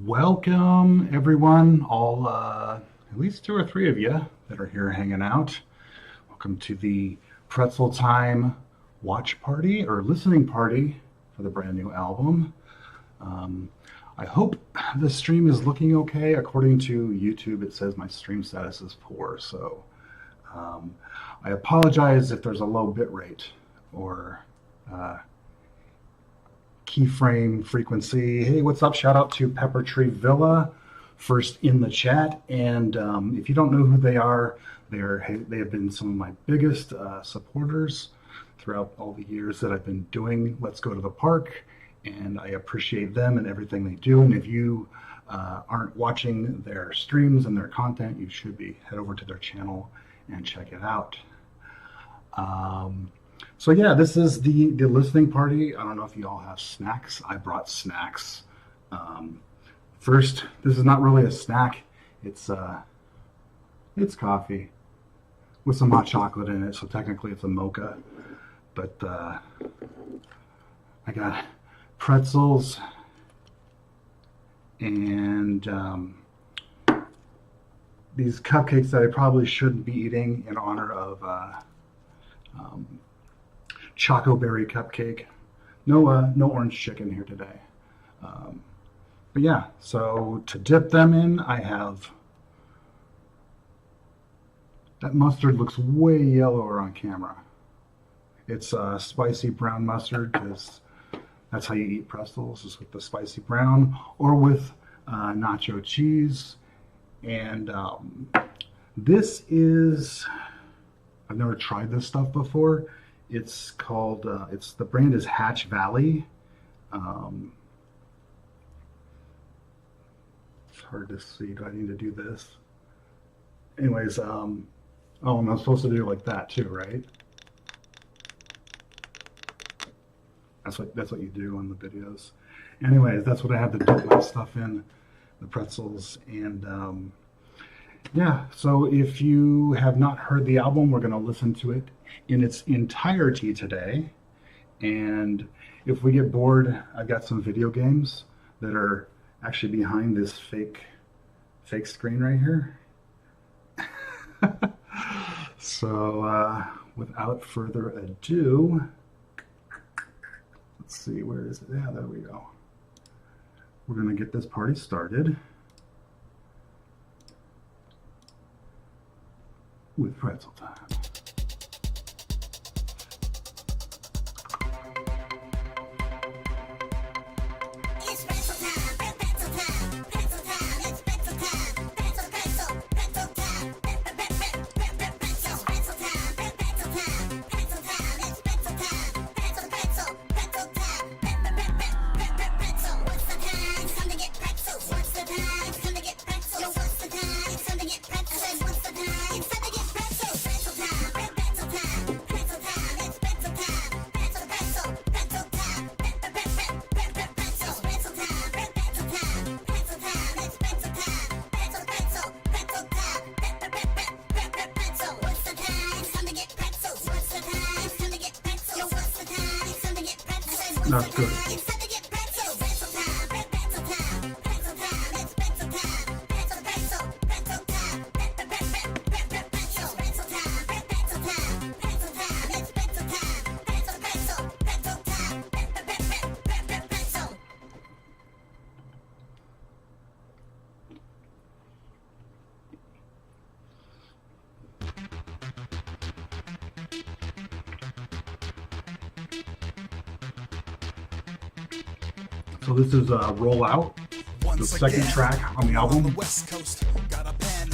Welcome, everyone, all at least two or three of you that are here hanging out. Welcome to the Pretzel Time watch party or listening party for the brand new album. I hope the stream is looking okay. According to YouTube, it says my stream status is poor, so I apologize if there's a low bit rate or keyframe frequency. Hey, what's up? Shout out to Pepper Tree Villa, first in the chat. And if you don't know who they are, they have been some of my biggest supporters throughout all the years that I've been doing Let's Go to the Park, and I appreciate them and everything they do. And if you aren't watching their streams and their content, you should be. Head over to their channel and check it out. So yeah, this is the listening party. I don't know if you all have snacks. I brought snacks. First, this is not really a snack. It's coffee with some hot chocolate in it. So technically it's a mocha, but I got pretzels and these cupcakes that I probably shouldn't be eating in honor of Choco Berry cupcake. No orange chicken here today. But yeah, so to dip them in, I have, that mustard looks way yellower on camera. It's spicy brown mustard, because that's how you eat pretzels, is with the spicy brown or with nacho cheese. And this is, I've never tried this stuff before. It's called, the brand is Hatch Valley. It's hard to see. Do I need to do this? Anyways, oh, and I'm supposed to do like that too, right? That's what you do on the videos. Anyways, that's what I have to dip my stuff in, the pretzels. And yeah, so if you have not heard the album, we're going to listen to it in its entirety today. And if we get bored, I've got some video games that are actually behind this fake screen right here. So without further ado, let's see, where is it? Yeah, there we go. We're going to get this party started with Pretzel Time. That's good. So this is Roll Out, the second track on the album. I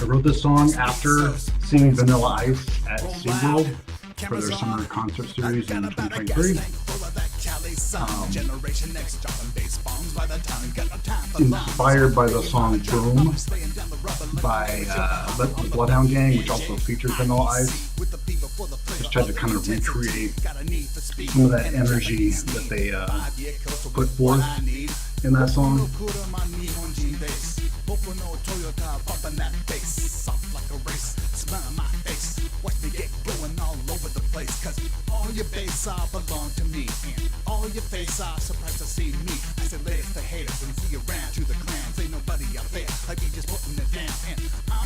wrote this song after seeing Vanilla Ice at SeaWorld for their summer concert series in 2023. Inspired by the song Boom by the Bloodhound Gang, which also features Vanilla Ice. Just tried to kind of recreate some of that energy that they put forth in that song. All your bass belong to me, and all your face are surprised to see me. I said, let the haters and see around to the clans. Ain't nobody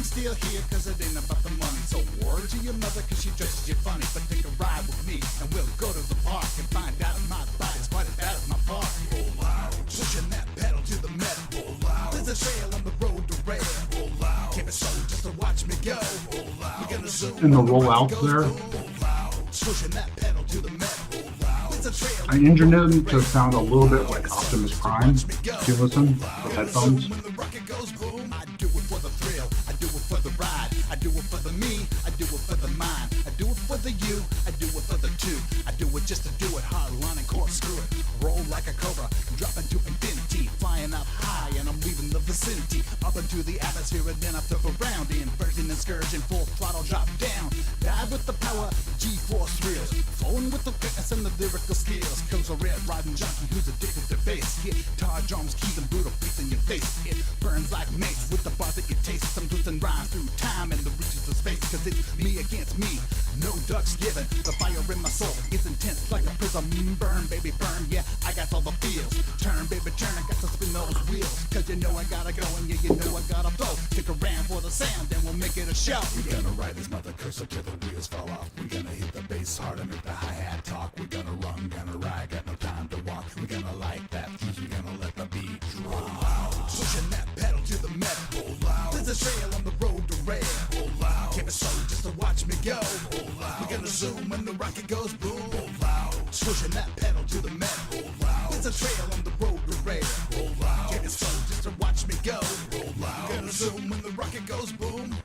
still here cause it ain't about the money. So word to your mother cause she dresses you funny. But take a ride with me and we'll go to the park and find out if my body's quite as bad as my park. Roll out, pushing that pedal to the metal. Roll out, there's a trail on the road to rail. Roll out, keep it slow just to watch me go. Roll out, we're gonna zoom in the rollouts there. Roll out, pushing that pedal to the metal. Roll out, there's a trail. I engineered them to sound a little bit like Optimus Prime. If you listen with headphones. When the rocket goes boom, I do it for the thrill, I do it for the ride, I do it for the me, I do it for the mind, I do it for the you, I do it for the two, I do it just to do it, hard line and corkscrew it, roll like a cobra, drop into infinity, flying up high and I'm leaving the vicinity, up into the atmosphere and then I flip around, inversion and excursion, full throttle drop down, dive with the power, G-force thrills, flowing with the fitness and the lyrical skills, kills a red riding junkie who's addicted to bass, guitar drums, keys and brutal beats in your face, it burns like mace with the bars that you taste, some twisting rhymes through time and the reaches of space, cause it's me against me, no ducks given, the fire in my soul is intense like a prism, burn baby burn, yeah, I got all the feels, turn baby turn, I got to spin those wheels, cause you know I gotta go and yeah, you know I gotta flow, stick around for the sound, then we'll make it a show. We're gonna ride this mother cursor till the wheels fall off, we're gonna hit the bass hard and make the hi-hat talk, we're gonna run, gonna ride, got no time to walk, we're gonna light that fuse, we're gonna let the beat drop, pushing that pedal to the metal, roll out, there's a trail on the road to rail, roll out, keep it slow just to watch me go, roll out, we're gonna zoom when the rocket goes boom, roll out, pushing that pedal to the metal, roll out, there's a trail on the road to rail, roll out, keep it slow just to watch me go, roll out, we're gonna zoom when the rocket goes boom.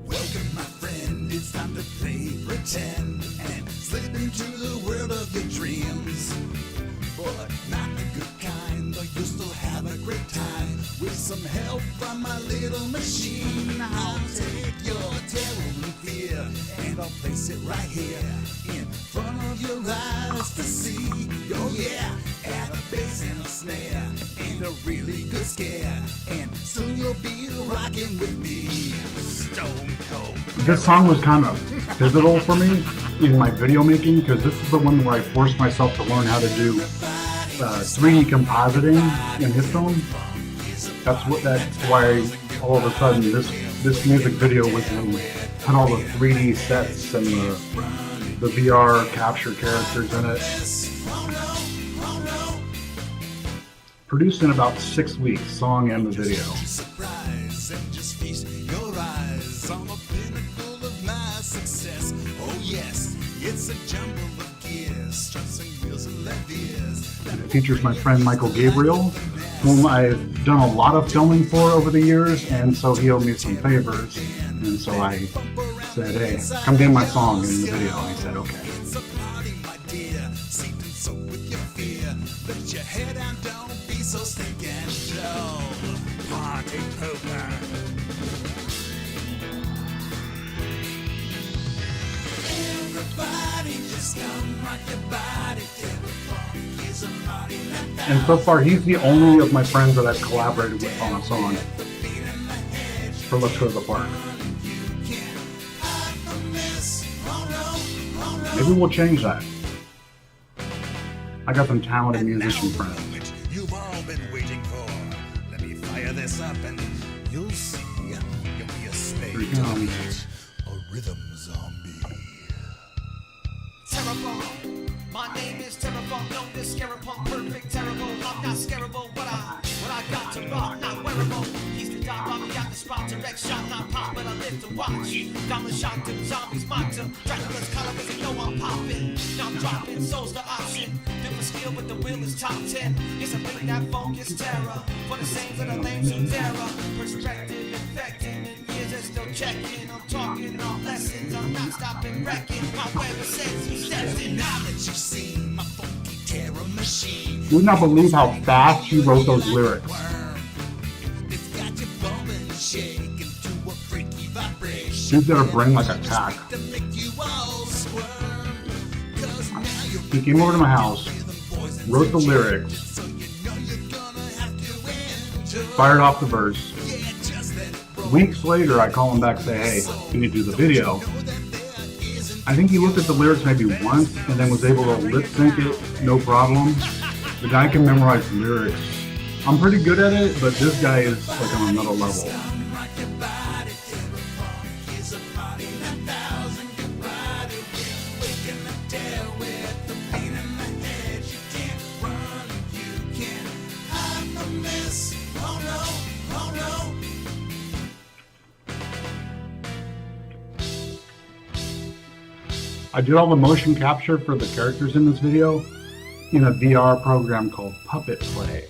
Welcome my friend, it's time to play pretend and slip into the world of your dreams. But not the good kind, though you'll still have a great time with some help from my little machine. I'll take your terror and fear and I'll place it right here in front of your eyes to see. Oh yeah, add a bass and a snare and a really good scare, and soon you'll be rocking with me. Stone cold. This song was kind of pivotal for me in my video making because this is the one where I forced myself to learn how to do 3D compositing in Hitzone. That's why all of a sudden this music video had all the 3D sets and the VR capture characters in it. Produced in about 6 weeks, song and the video. Surprise and just feast your eyes on the pinnacle of my success. Oh yes, it's a jumble of gears, struts and wheels and leviers. It features my friend Michael Gabriel, whom I've done a lot of filming for over the years, and so he owed me some favors. And so I said, hey, come get my song in the video. And he said, okay. It's a party, my dear, seeped and soaked with your fear. Let your head down, don't be so stinking slow. Party pooper. Everybody just come rock your body till the funk is a party. And so far, he's the only of my friends that I've collaborated with on a song for Let's Go to the Park. Maybe we'll change that. I got some talented musician friends. You've all been waiting for. Let me fire this up and you'll see. You'll be a slave to the beat. A rhythm zombie. Terrible. My name is Terrible, known as Scarapunk, perfect, terrible. I'm not scarable, but I got to rock, not wearable. He's the dog, Bobby got the spot, direct shot, not pop, but I live to watch. Diamond shot them, zombies mock them. Dracula's color, cause they know I'm popping. Now I'm dropping, soul's the option. Different skill, but the wheel is top 10. Yes, I bring that focus terror. For the saints of the lames of terror. Perspective, infecting, and years are still checking. I'm talking all lessons, I'm not stopping wrecking. My weather says he steps in. Now that you've seen my funky terror machine, You would not believe how fast he wrote those lyrics. it's got you bumping, shaking to a freaky vibration. He's got a brain like a tack. To make you all squirm. 'Cause now you're He came over to my house, wrote the lyrics, so you know you're gonna have to enjoy. fired off the verse. Yeah, just let it roll. Weeks later, I call him back and say, hey, can you do the video? I think he looked at the lyrics maybe once and then was able to lip sync it, no problem. The guy can memorize lyrics I'm pretty good at it, but this guy is like on another level. I did all the motion capture for the characters in this video in a VR program called Puppet Play.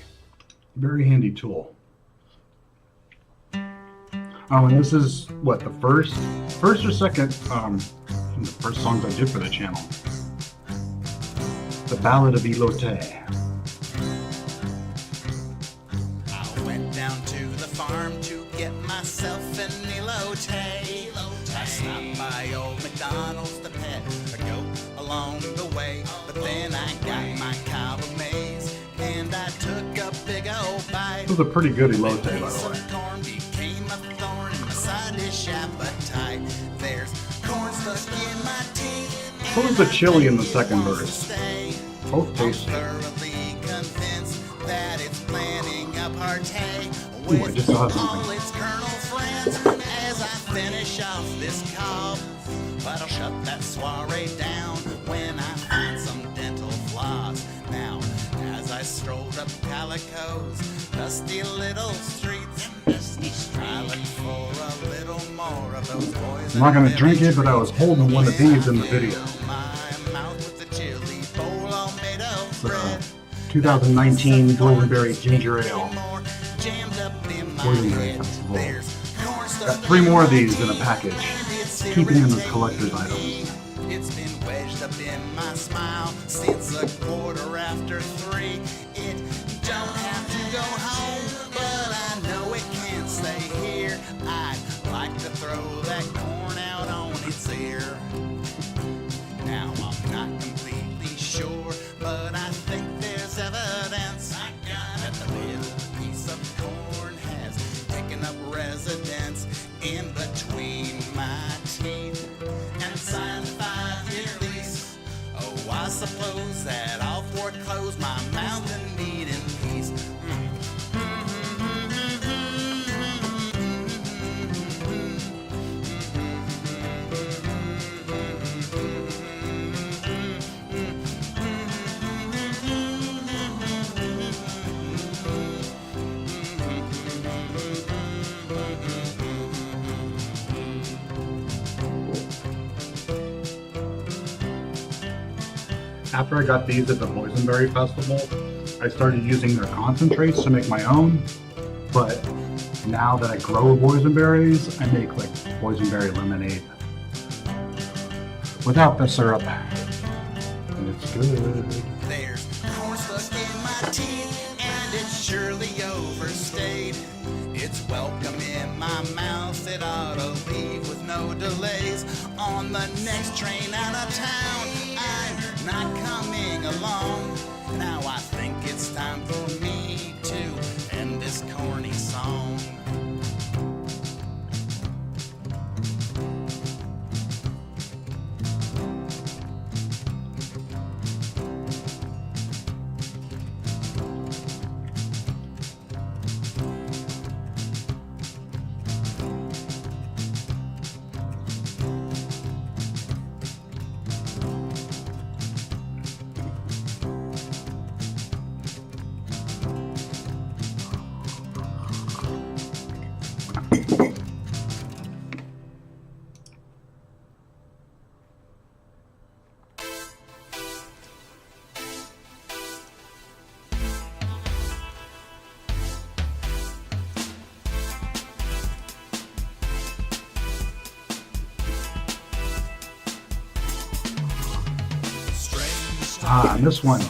Very handy tool. Oh, and this is what, the first or second, the first songs I did for the channel. The Ballad of Elote. I went down to the farm to get myself an elote. I stopped by old McDonald's to pet a goat along the way. But then I got my cob of maize and I took a big old bite. This was a pretty good elote, by the way. Corn became a thorn in my side dish appetite. There's corn stuck in my teeth. What was the chili in the second verse? Both tasty. Thoroughly convinced that it's planning a partay Ooh, I just saw with all something. its kernel friends as I finish off this cob. But I'll shut that soiree down when I find some dental floss. Now, as I strolled up Calico's dusty little streets, I look for a little more of those boys. I'm not going to drink it, but I was holding one of these in the video. My mouth with the chili bowl all made of bread. 2019 Boysenberry Ginger Ale. More jammed up in my Boysenberry head. Festival. There's corn Got stuck 3 more of these in a package. It's Keeping them as collector's items. It's been wedged up in my smile since 3:15. It don't have to go home, but I know it can't stay here. I'd like to throw that corn out on its ear. Now I'm not completely sure, but I think there's evidence that the little piece of corn has taken up residence in between my teeth and signed a 5-year lease. Oh, I suppose that I'll foreclose my mouth and need in peace. After I got these at the Boysenberry Festival, I started using their concentrates to make my own. But now that I grow boysenberries, I make like boysenberry lemonade without the syrup. And it's good. There's corn stuck in my teeth, and it's surely overstayed. It's welcome in my mouth, it ought to leave with no delays. On the next train out of town, I'm not coming along. Now I think it's time for me to end this corny song. And this one.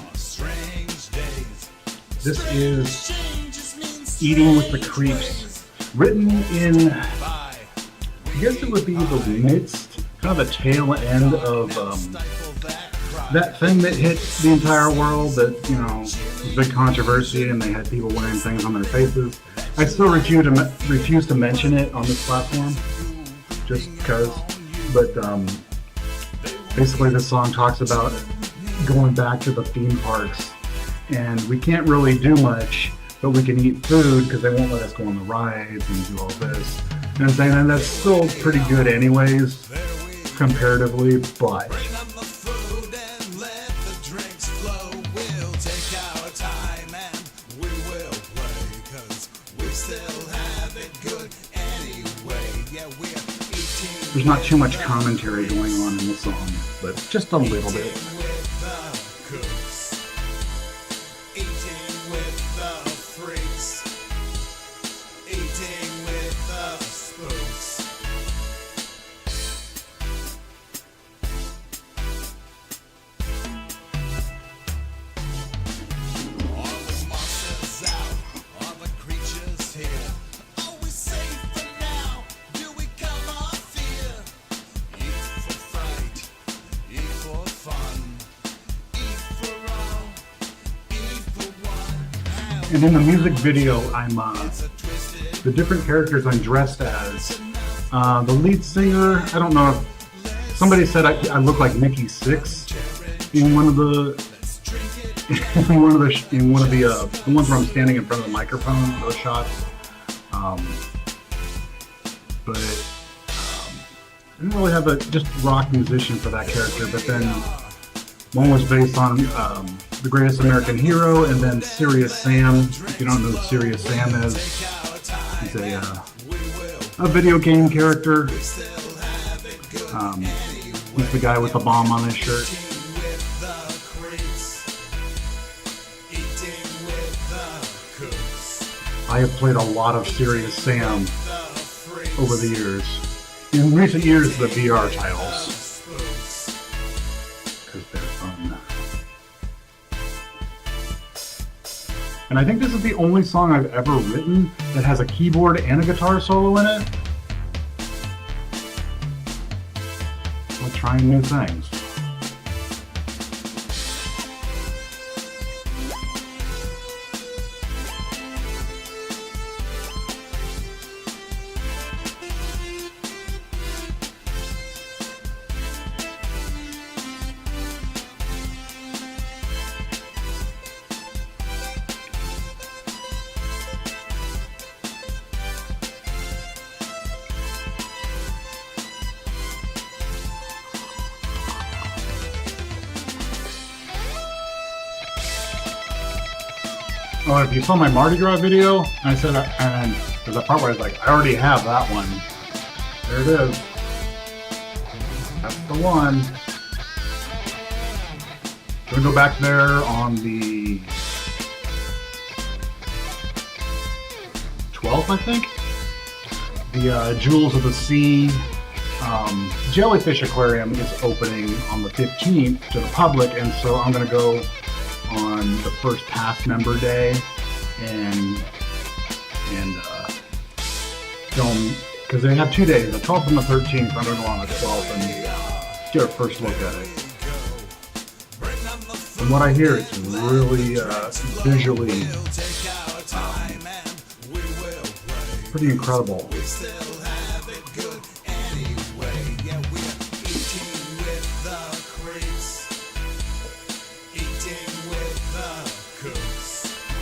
This is Eating with the Creeps. Written in, I guess it would be the midst, kind of the tail end of that thing that hit the entire world that, you know, was a big controversy and they had people wearing things on their faces. I still refuse to mention it on this platform, just because. But basically this song talks about going back to the theme parks, and we can't really do much but we can eat food because they won't let us go on the rides and do all this. And I'm saying, and that's still pretty good anyways, comparatively, but Bring on the food and let the drinks flow. We'll take our time and we will play, 'cause we still have it good anyway. Yeah, we're eating there's not too much commentary going on in the song, but just a little bit. with the cooks, eating with the freaks, eating with the spooks. All the monsters out, all the creatures here. Are we safe for now? Do we cover fear? Eat for fright, eat for fun, eat for all, eat for one. And in the music video, I'm It's a twisted the different characters I'm dressed as. The lead singer, I don't know. Somebody said I look like Nikki Sixx in one of the in one of the ones where I'm standing in front of the microphone. Those shots. But I didn't really have a just rock musician for that character. But then one was based on The Greatest American Hero, and then Serious Sam. If you don't know who Serious Sam is, he's a video game character. He's the guy with the bomb on his shirt. with the creeps, eating with the cooks, I have played a lot of Serious Sam the freaks, over the years. In recent years, the VR titles, spooks. because they're fun. And I think this is the only song I've ever written that has a keyboard and a guitar solo in it. We're trying new things. Oh, if you saw my Mardi Gras video, I said, and there's a part where I was like, I already have that one. There it is. That's the one. Gonna go back there on the 12th, I think. The Jewels of the Sea Jellyfish Aquarium is opening on the 15th to the public, and so I'm gonna go on the first past member day and film, because they have 2 days, the 12th and the 13th. I'm going to go on the 12th and get a first look at it. From what I hear, it's really visually pretty incredible.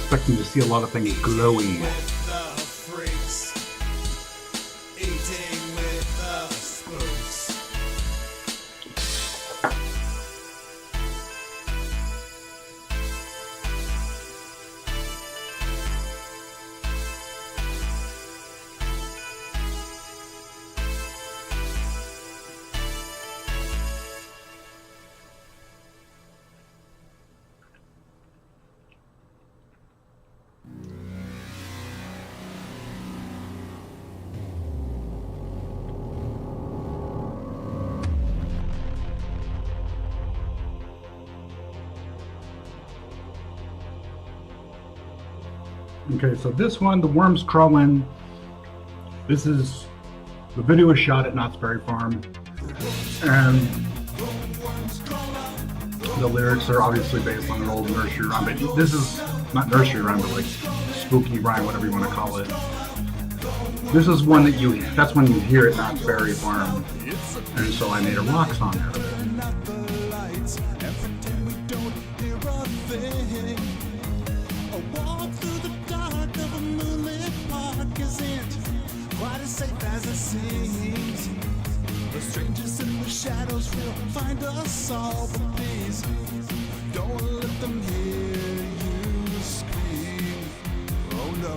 Expecting to see a lot of things glowy. Okay, so this one, The Worms Crawl In. This is, the video was shot at Knott's Berry Farm, and the lyrics are obviously based on an old nursery rhyme, but this is not nursery rhyme, but like spooky rhyme, whatever you want to call it. This is one that that's when you hear it, Knott's Berry Farm, and so I made a rock song out of it. safe as it seems. The strangers in the shadows will find us all, but please don't let them hear you scream. Oh no.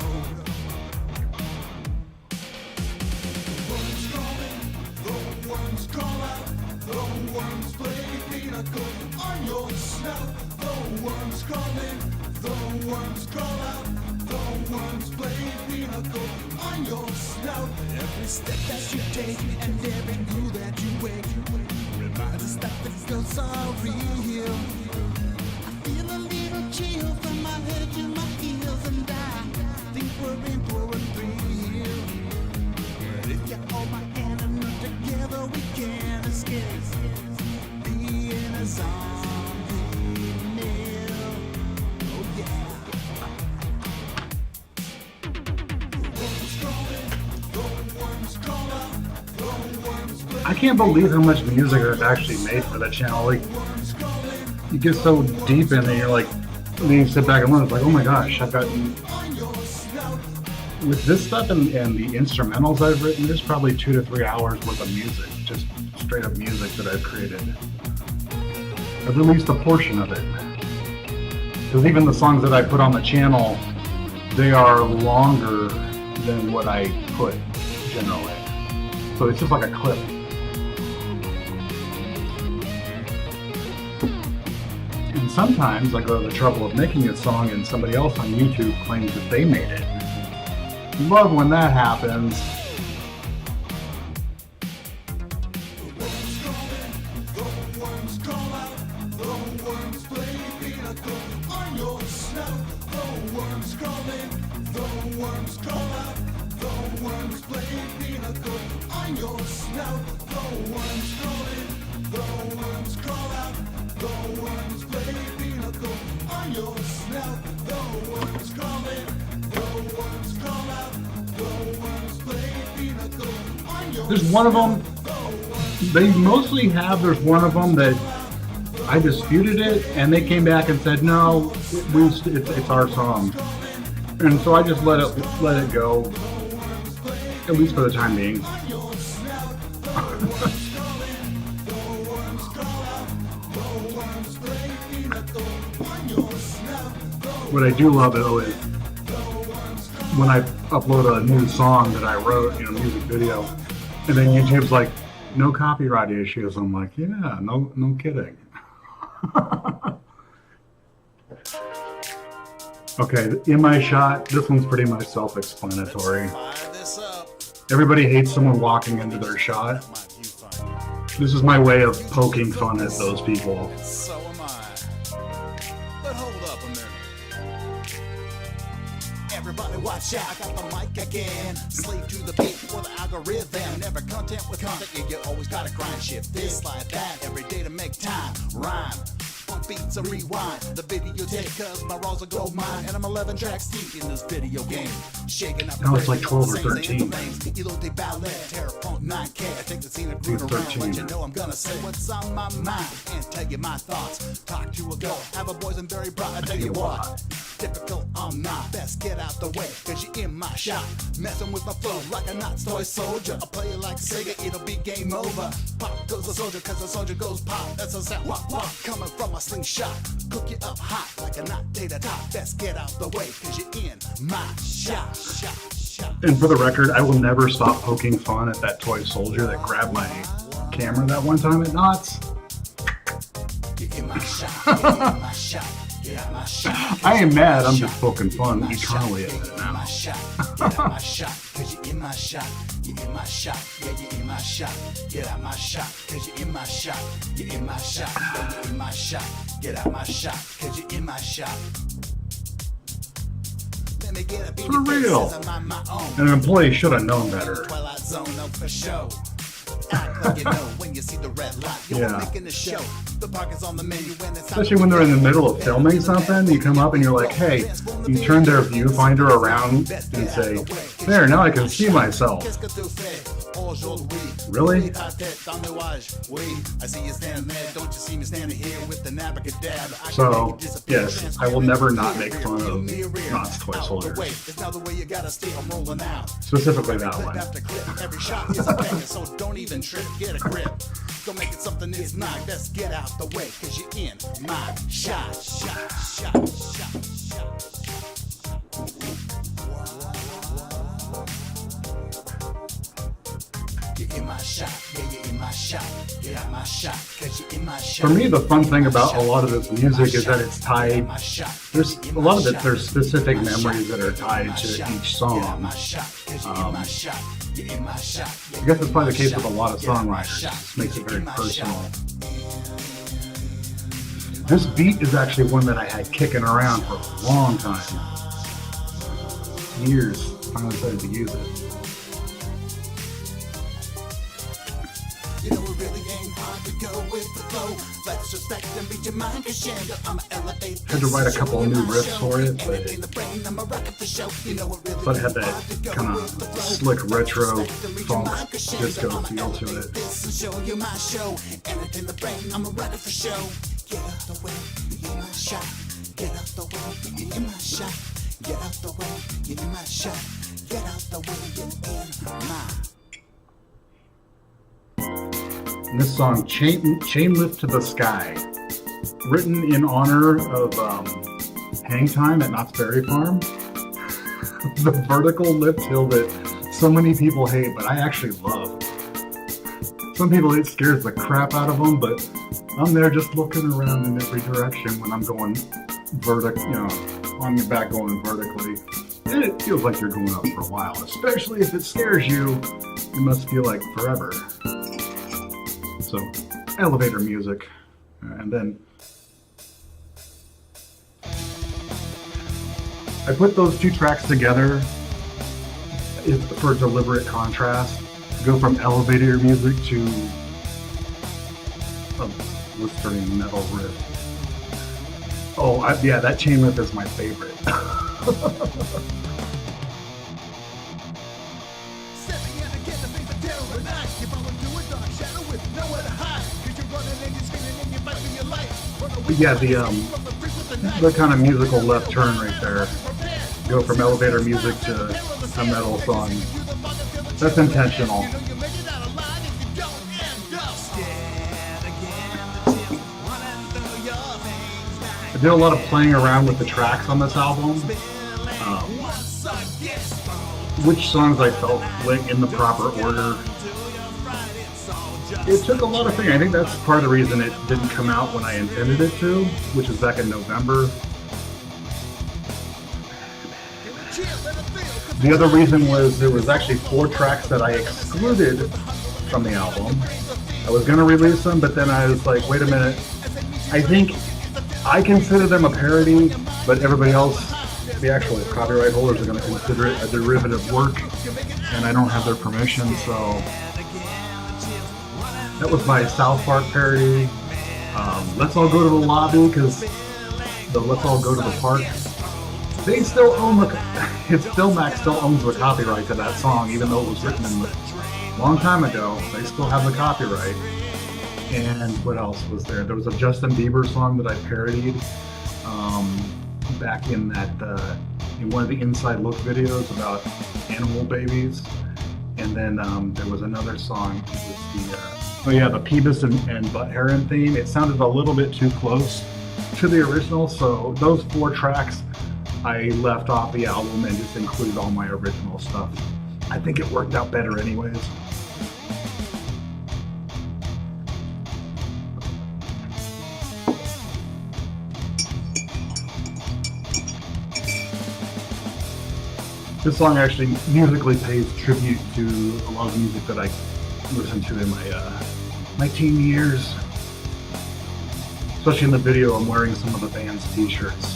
The worms crawling, the worms crawl out, the worms play pinochle on your snout. The worms crawling, the worms crawl out, the worms play pinochle on your snout. Every step that you take and every move that you wake reminds us that the ghosts are real. I feel a little chill from my head to my heels, and I think we're in for a thrill. But if you hold my hand and we're together, we can escape being a zombie nail. Oh yeah. I can't believe how much music I've actually made for the channel. Like, you get so deep in it, you're like, and then you sit back and look, it's like, oh my gosh, I've got, with this stuff and the instrumentals I've written, there's probably 2 to 3 hours worth of music, just straight up music that I've created. I've released a portion of it. Because even the songs that I put on the channel, they are longer than what I put generally. So it's just like a clip. And sometimes I go to the trouble of making a song and somebody else on YouTube claims that they made it. Love when that happens. There's one of them, they mostly have, there's one of them that I disputed it and they came back and said, no, it's our song. And so I just let it go, at least for the time being. What I do love though is when I upload a new song that I wrote, music video, and then YouTube's like, no copyright issues. I'm like, yeah, no kidding. Okay, in my shot, this one's pretty much self-explanatory. Everybody hates someone walking into their shot. This is my way of poking fun at those people. So am I. But hold up a minute. Everybody watch out, I got the mic again. Slave to the beat for the algorithm. Never content with content, you always gotta grind, shift this like that. Every day to make time, rhyme. On beats and rewind the videotape, cause my raws are gold mine. And I'm 11 tracks deep in this video game. Shaking up no, it's like 12 or 13. Elote ballet, terror funk 9K. I take the scene and groove around, let you know I'm gonna say what's on my mind and tell you my thoughts. Talk to a girl, have a boysenberry bra, I tell you what. Difficult, I'm not. Best get out the way, cause you're in my shot. Messing with my flow like a Knots toy soldier. I play it like Sega, it'll be game over. Pop goes a soldier, cause a soldier goes pop. That's a sound, wop, wop, coming from a slingshot. Cook you up hot like a knot data top. Best get out the way, cause you're in my shot. And for the record, I will never stop poking fun at that toy soldier that grabbed my camera that one time at Knots. You're in my shot, you're in my shot. I am mad, I'm just poking fun eternally at it now. Get out my shot, cause you're in my shot. You're in my shot, yeah, you're in my shot. Get out my shot, cause you're in my shot. You're in my shot, yeah, you're in my shot. Get out my shot, cause you're in my shot. Let me get a beat for real. An employee should have known better. Twilight Zone up for show. Act like you know when you see the red light. You're making the show. The pocket's on the menu when it's especially when they're in the middle of filming something, you come up and you're like, hey, you turn their viewfinder around and say, there, now I can see myself. aujourd'hui. Really? Ta tête dans le nuage. Oui, I see you standing there. Don't you see me standing here with the abracadabra? I can So, make it disappear, yes, I will never not transform make it. fun of Give me a rear, Knott's toy out the soldiers. way. It's now the way you gotta stay. I'm rolling out. Specifically that Clip one. after clip, every shot is a banger, so don't even trip, get a grip. Don't make it something it's not, let's get out the way, cause you're in my shot, shot, shot, shot, shot. You're in my shot, yeah, you're in my shot, get out my shot, cause you're in my shot. For me, the fun thing about a lot of this music is that it's tied. There's a lot of it. There's specific memories that are tied to each song. I guess it's probably the case with a lot of songwriters. It just makes it very personal. This beat is actually one that I had kicking around for a long time. Years. Finally started to use it. You know it really ain't hard to go with the flow. Let's respect and read your mind, cause Shanda, I'm elevate. Had to write a couple of new riffs for it, but in the brain, I'm a rocket for show. You know it really but it had that kind of slick retro funk disco feel to it. show you my show. And in the brain, I'm a rocket for show. Get out the way, you're in my shot. Get out the way, you're in my shot. Get out the way, you're in my shot. Get out the way, you're in my. And this song, Chain Lift to the Sky, written in honor of hang time at Knott's Berry Farm. The vertical lift hill that so many people hate, but I actually love. Some people, it scares the crap out of them, but I'm there just looking around in every direction when I'm going on your back going vertically. And it feels like you're going up for a while, especially if it scares you. It must feel like forever. So, elevator music, and then I put those two tracks together for deliberate contrast. Go from elevator music to a blistering metal riff. Oh, yeah, that chain riff is my favorite. But yeah, the kind of musical left turn right there. Go from elevator music to a metal song. That's intentional. I did a lot of playing around with the tracks on this album. Which songs I felt went in the proper order. It took a lot of thinking. I think that's part of the reason it didn't come out when I intended it to, which was back in November. The other reason was there was actually 4 tracks that I excluded from the album. I was going to release them, but then I was like, wait a minute. I think I consider them a parody, but everybody else, the actual copyright holders, are going to consider it a derivative work, and I don't have their permission, so that was my South Park parody. Let's All Go to the Lobby, because the Let's All Go to the Park, they still own Max still owns the copyright to that song, even though it was written a long time ago. They still have the copyright. And what else was there? There was a Justin Bieber song that I parodied back in that in one of the Inside Look videos about animal babies. And then there was another song. It was the Peebus and Butt Heron theme. It sounded a little bit too close to the original, so those 4 tracks I left off the album and just included all my original stuff. I think it worked out better anyways. This song actually musically pays tribute to a lot of music that I listened to in my teen years. Especially in the video, I'm wearing some of the band's t-shirts.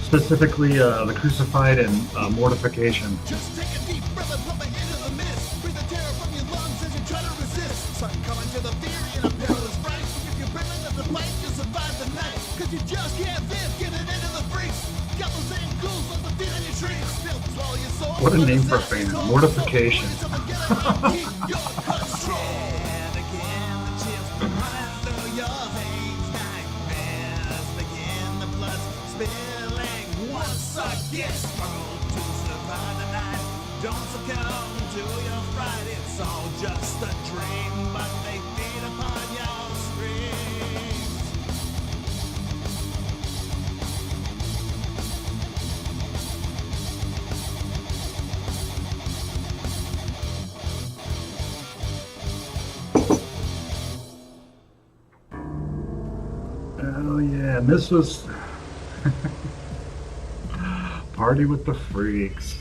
Specifically, The Crucified and Mortification. Just take a deep breath and pump it into the mist. Breathe the terror from your lungs as you try to resist. Succumb to the theory in a perilous fright. If you're brilliant at the fight, you'll survive the night. Cause you just can't live, get it into the freaks. Got those same ghouls on the feet on your trees. Still swallow your soul What a name for a band. Mortification. Don't succumb to your fright, it's all just a dream, but they feed upon your screams. Oh yeah, and this was Party with the Freaks.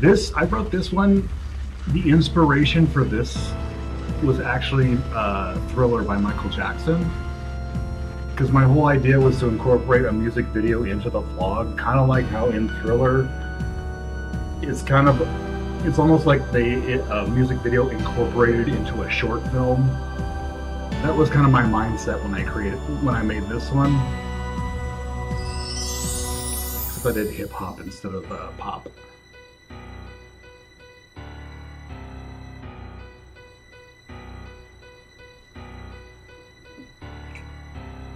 I wrote this one. The inspiration for this was actually Thriller by Michael Jackson. Because my whole idea was to incorporate a music video into the vlog, kind of like how in Thriller, it's almost like a music video incorporated into a short film. That was kind of my mindset when I made this one. Except I did hip hop instead of pop.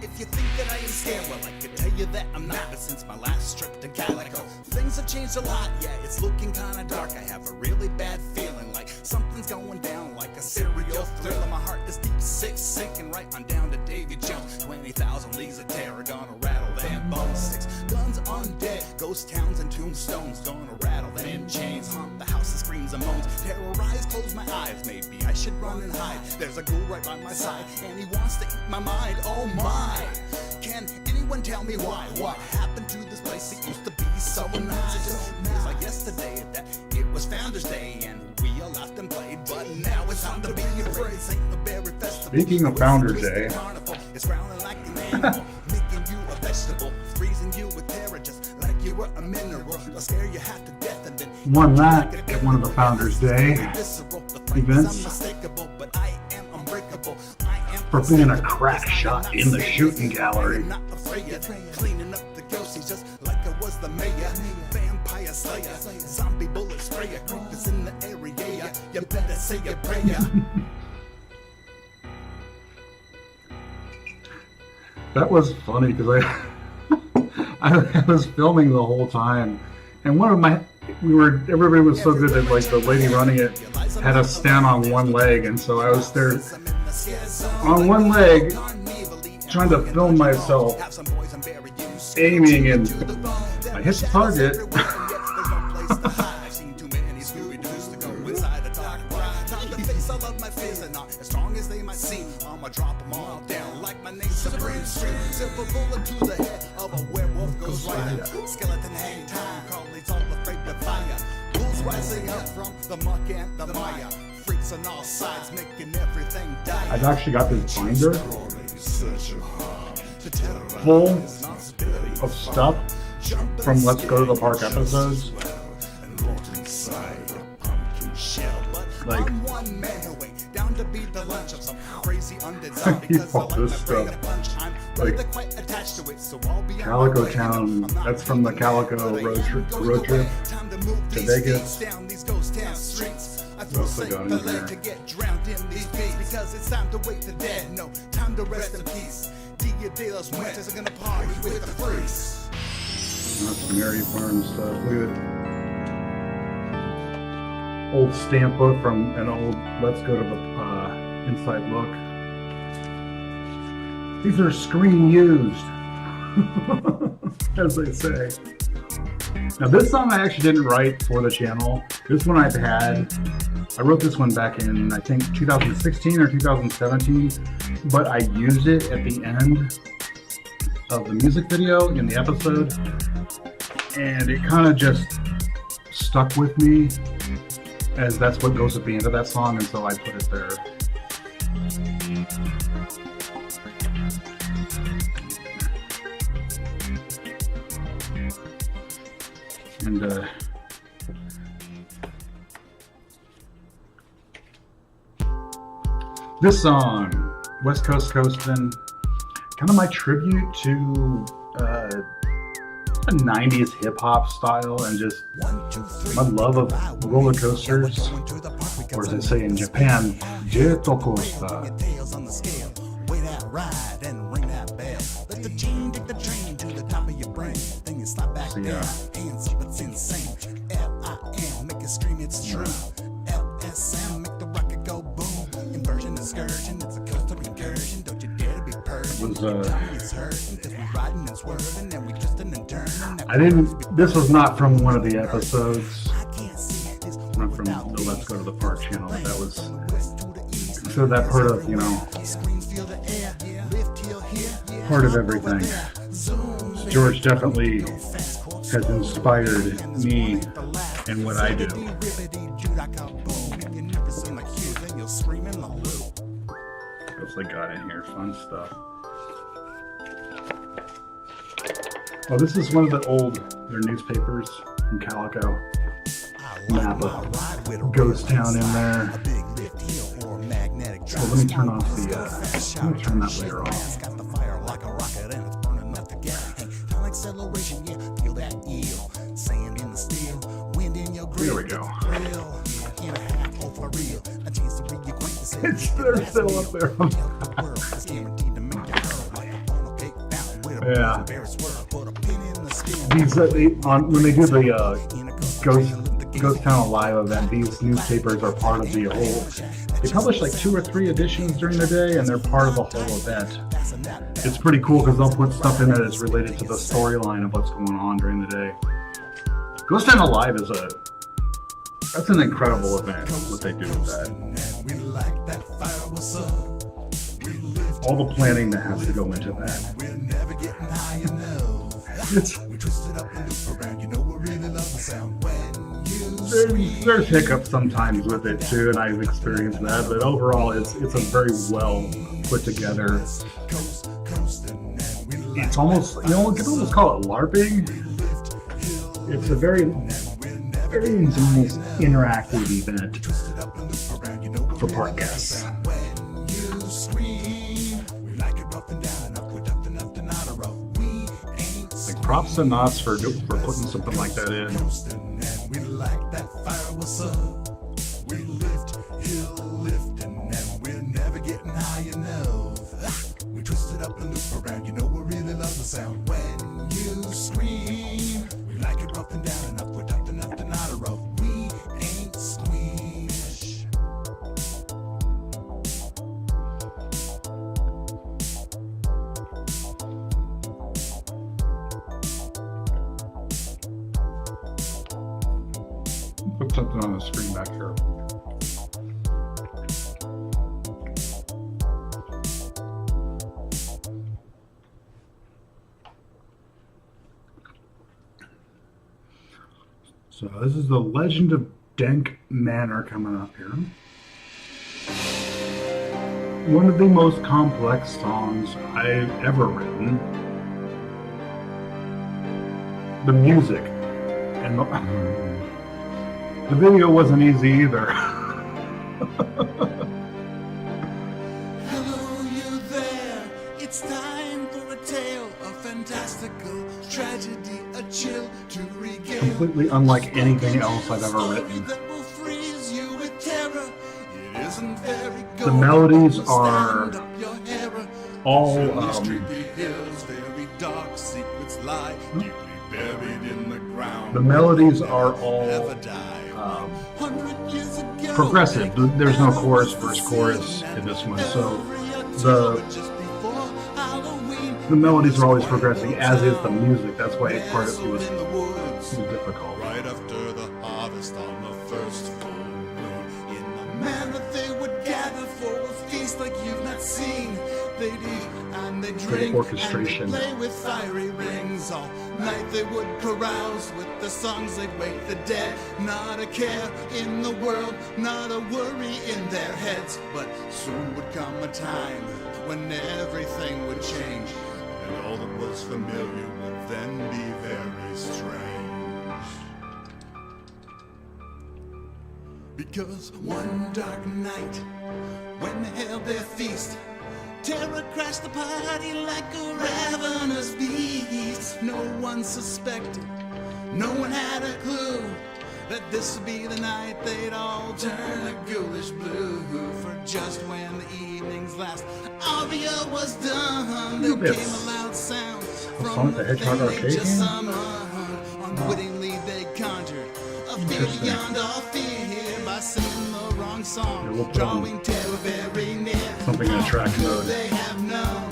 If you think that I am scared, well, I can tell you that I'm not. But since my last trip to Calico, things have changed a lot. Yeah, it's looking kind of dark. I have a really bad feeling like something's going down, like a serial thriller. My heart is deep, sick, sinking right on down to Davy Jones. 20,000 leagues of terror, gonna rattle them bone sticks. Guns undead, ghost towns and tombstones, gonna rattle them chains. Haunt the house and screams and moans. Terrorize, close my eyes. Maybe I should run and hide. There's a ghoul right by my side, and he wants to eat my mind. Oh my! Can anyone tell me why? What happened to this place? It used to be so nice. It just feels like yesterday that it was Founders Day and we all laughed and played. But now it's time to be afraid. St. Berry Festival. Speaking of Founders Day, it's frowning like an animal, making you a vegetable, freezing you with terror just like you were a mineral. They'll scare you half to death and then won that at one of the Founders Day events for being a crack shot in the shooting gallery. Cleaning up the ghosts just like I was the mayor. Vampire slayer, zombie bullet sprayer, creepers in the area. You better say your prayer. That was funny because I was filming the whole time, and everybody was so good that like the lady running it had us stand on one leg, and so I was there on one leg trying to film myself aiming, and I hit the target. As strong as they might seem, I'ma drop them all down like my name's Supreme Stream. Silver bullet to the head of a werewolf goes rider. Skeleton hang time, Carly's all afraid to fire. Bulls rising up from the muck and the mire. Freaks on all sides making everything die. I've actually got this binder full of stuff from Let's Go to the Park episodes. Like, down to beat the lunch of some crazy undead zombie because all this stuff. Like quite attached to it, so I'll be Calico Town. That's from the Calico road trip to Vegas. Down these ghost town streets. I feel Also safe got in here. to get drowned in these beats because it's time to wake the dead. No time to rest in peace. Dia de los Muertos are gonna party with the freaks. That's Mary Farm stuff. Look at it. Old stamp book from an old Let's Go to the Inside Look. These are screen used, as they say. Now this song I actually didn't write for the channel. This one I've had. I wrote this one back in, I think, 2016 or 2017, but I used it at the end of the music video in the episode, and it kind of just stuck with me, as that's what goes at the end of that song, and so I put it there. And this song, West Coast Coastin', kind of my tribute to a 90s hip hop style and just my love of roller coasters, or as they say in Japan, jet coaster. Tails on the scale. Weigh that ride and ring that bell. Let the chain take the train to the top of your brain. Then you slap back So, down. yeah. Hands up, it's insane. L-I-M, make it scream, it's true. L-S-M, make the rocket go boom. Inversion, excursion, it's a coaster incursion. Don't you dare to be purging. Was, It's hurting, 'cause we riding and swerving, and we twisting and turning. I didn't. This was not from one of the episodes. I can't see this Not from the Let's Go to the Park channel. That was considered that part of, you know, part of everything. George definitely has inspired me in what I do. What else I got in here? Fun stuff. Oh, this is one of the old, their newspapers from Calico. Map of Ghost Town in there. Well, let me turn off the, let me turn that later on. There we go. They're still up there. Yeah. These when they do the Ghost Town Alive event, these newspapers are part of the whole. They publish like 2 or 3 editions during the day, and they're part of the whole event. It's pretty cool because they'll put stuff in it that's related to the storyline of what's going on during the day. Ghost Town Alive is that's an incredible event. What they do with that. All the planning that has to go into that. There's hiccups sometimes with it too, and I've experienced that. But overall, it's a very well put together. It's almost, you know, you can almost call it LARPing. It's a very almost interactive event for park guests. Like props and nods for putting something like that in. Put something on the screen back here. So this is the Legend of Dank Manor coming up here. One of the most complex songs I've ever written. The music and the video wasn't easy either. Hello, you there. It's time for a tale, a fantastical tragedy, a chill to regale. Completely unlike anything else I've ever written. That will freeze you with terror. It isn't very The melodies are Stand up your hair. all Hills, very dark secrets lie deeply buried in the ground. the melodies are all Never die. 100 years ago, progressive. There's no chorus, verse, chorus in this one, so just before Halloween, the melodies are always progressing, as is the music. That's why part of it was in the woods. difficult. Right after the harvest on the first full moon, in the manor they would gather for a feast like you've not seen. They'd eat and they'd drink orchestration. and they'd play with fiery rings. All night they would carouse with the songs. They'd wake the dead. Not a care in the world, not a worry in their heads. But soon would come a time when everything would change, and all that was familiar would then be very strange. Because one dark night, when they held their feast, terror crashed the party like a ravenous beast. no one suspected, no one had a clue that this would be the night they'd all turn a ghoulish blue. For just when the evening's last aria was done, there came a loud sound from the thing they just summoned. Unwittingly they conjured a fear beyond all fear by singing the wrong song, drawing terror very near. Something in track Could mode. they have known?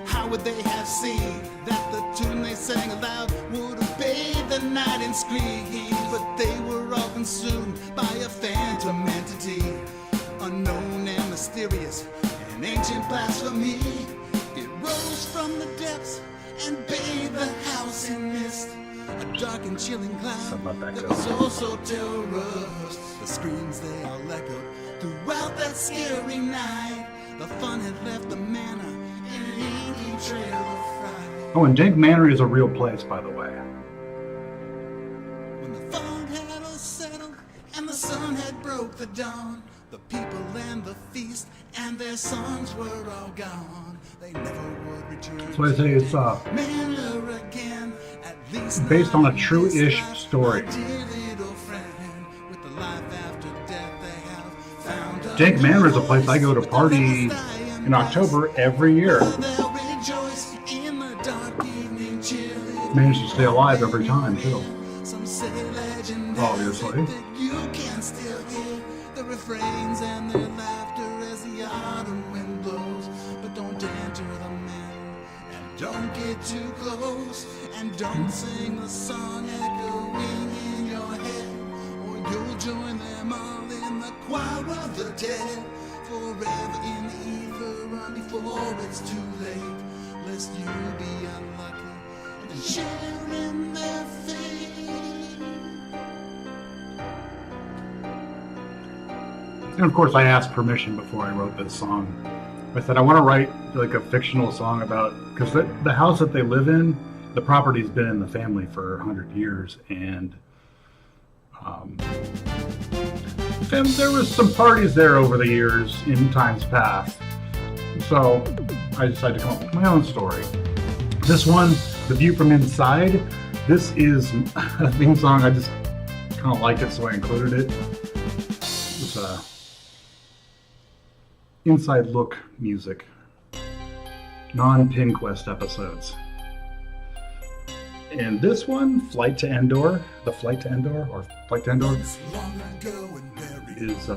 How would they have seen that the tune they sang aloud would have bathed the night in scream? But they were all consumed by a phantom entity, unknown and mysterious, an ancient blasphemy. It rose from the depths and bathed the house in mist, a dark and chilling cloud that was also terrorous. The screams they all echoed throughout that scary night. The fun had left the manor in an inky trail of fright. Oh, and Dank Manor is a real place, by the way. When the fog had all settled and the sun had broke the dawn, the people and the feast and their songs were all gone. They never would return. That's why I say it's Manor again, at least based on a true-ish story. Dank Manor is a place I go to party in October every year. Managed to stay alive every time, too. Obviously. You can still hear the refrains and their laughter as the autumn wind blows. But don't enter the manor and don't get too close, and don't sing the song echoing in your head, or you'll join them all in the choir of the dead, forever in the ether, run before it's too late, lest you be unlucky and share in their fate. And of course, I asked permission before I wrote this song. I said I want to write like a fictional song about, because the house that they live in, the property's been in the family for 100 years, and there was some parties there over the years in times past. So I decided to come up with my own story. This one, The View from Inside, this is a theme song. I just kind of liked it, so I included it. It's inside look music, non-PinQuest episodes. And this one, Flight to Endor, The Flight to Endor, or Flight to Endor, is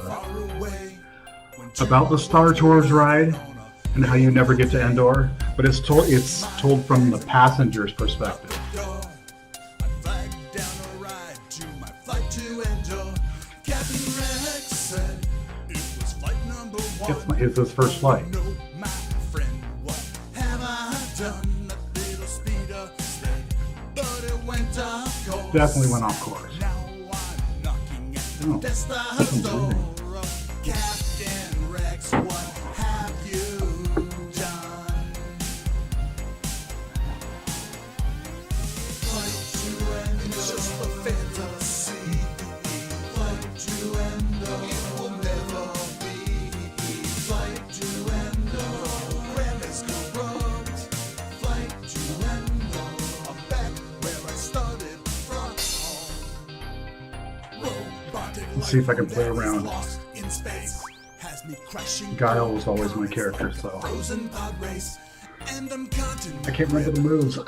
about the Star Tours ride and how you never get to Endor, but it's told from the passenger's perspective. It's his first flight. Definitely went off course. Oh, that's breathing. Captain Rex, what have you done? Flight to Endor, it's just a fantasy. Flight to Endor, it will never be. Flight to Endor, grand as corrupt. Flight to Endor, I'm back where I started from. Let's see if I can play around. Guile was always my character, so I can't remember the moves. What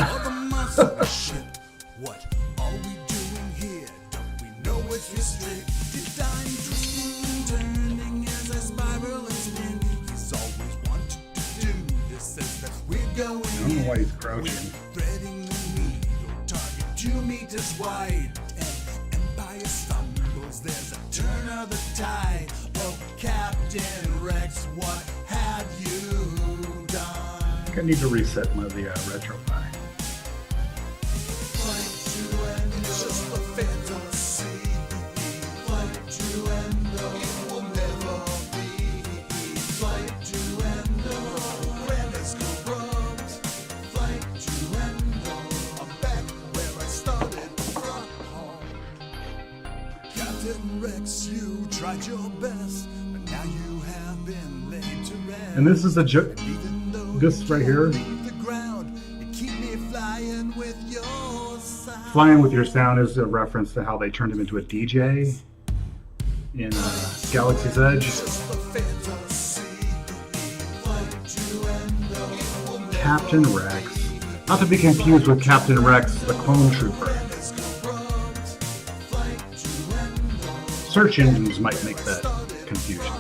are we doing here? Don't we know it's restricted? Dying, twisting, turning as I spiral and spin. He's always wanted to do this, says that we're going. I don't know why he's crouching. Threading the needle, target 2 meters wide, and Empire stumbles. There's a turn of the tide. Oh, Captain Rex, what have you done? I think I need to reset the retro guy. Flight to Endor, it's just a fantasy. Flight to Endor, it will never be. Flight to Endor, grand as corrupt. Flight to Endor, I'm back where I started from. Captain Rex, you tried your best, but now you have been laid to rest. And this is a joke. Even though This right here. you leave the ground, you keep me flying with you. Flying With Your Sound is a reference to how they turned him into a DJ in Galaxy's Edge. Captain Rex. Not to be confused with Captain Rex, the clone trooper. Search engines might make that confusion.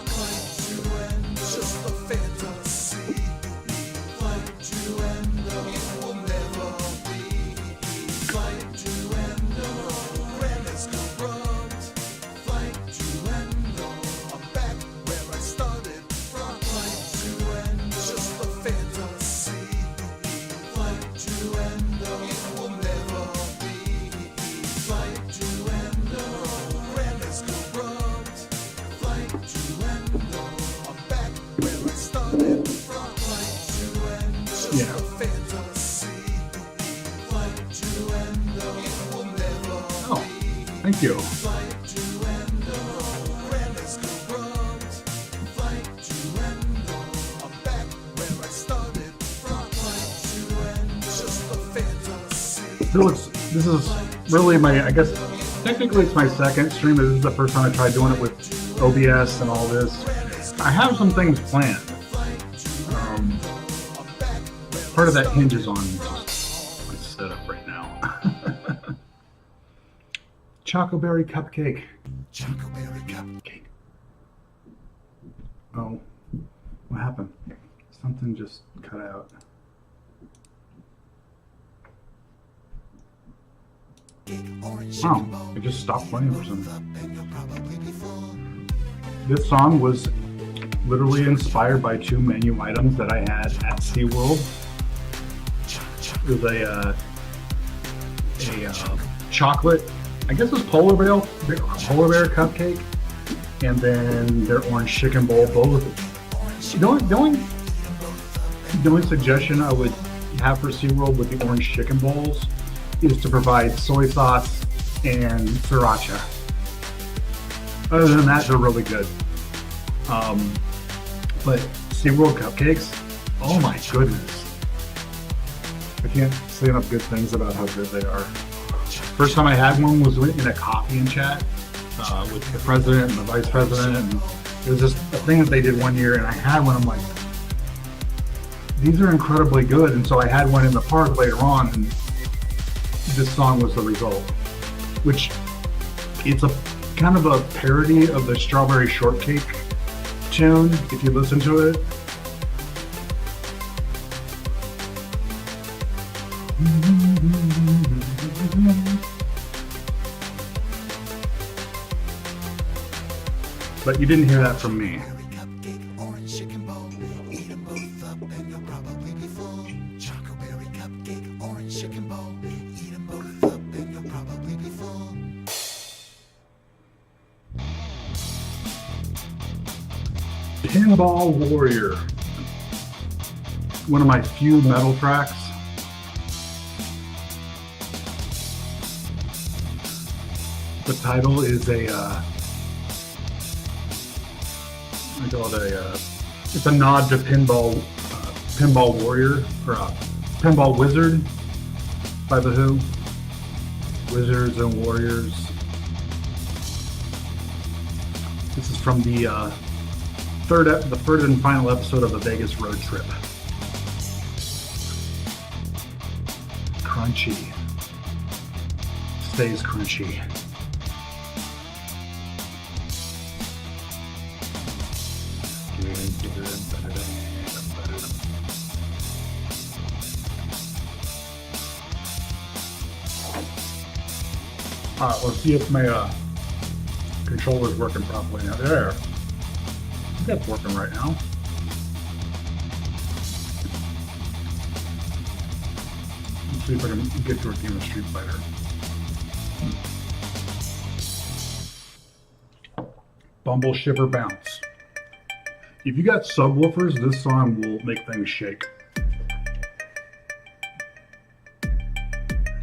Thank you. This is really my, I guess, technically it's my second stream, but this is the first time I tried doing it with OBS and all this. I have some things planned. Part of that hinges on just my setup right now. Chocoberry cupcake. Chocoberry cupcake. Oh, what happened? Something just cut out. Oh, it just stopped playing for some reason. This song was literally inspired by two menu items that I had at SeaWorld. It was a chocolate, I guess it was polar bear cupcake, and then their orange chicken bowl. Both. The only suggestion I would have for SeaWorld with the orange chicken bowls is to provide soy sauce and sriracha. Other than that, they're really good. But SeaWorld cupcakes, oh my goodness. I can't say enough good things about how good they are. First time I had one was in a coffee and chat with the president and the vice president, and it was just a thing that they did one year, and I had one. I'm like, these are incredibly good, and so I had one in the park later on, and this song was the result. Which it's a kind of a parody of the Strawberry Shortcake tune if you listen to it. But you didn't hear that from me. Pinball Warrior. One of my few metal tracks. The title is it's a nod to Pinball Warrior, or Pinball Wizard by The Who. Wizards and Warriors. This is from the third and final episode of the Vegas Road Trip. Crunchy. Stays crunchy. Alright, let's see if my controller's working properly now. There. That's working right now. Let's see if I can get to a game of Street Fighter. Bumble Shiver Bounce. If you got subwoofers, this song will make things shake.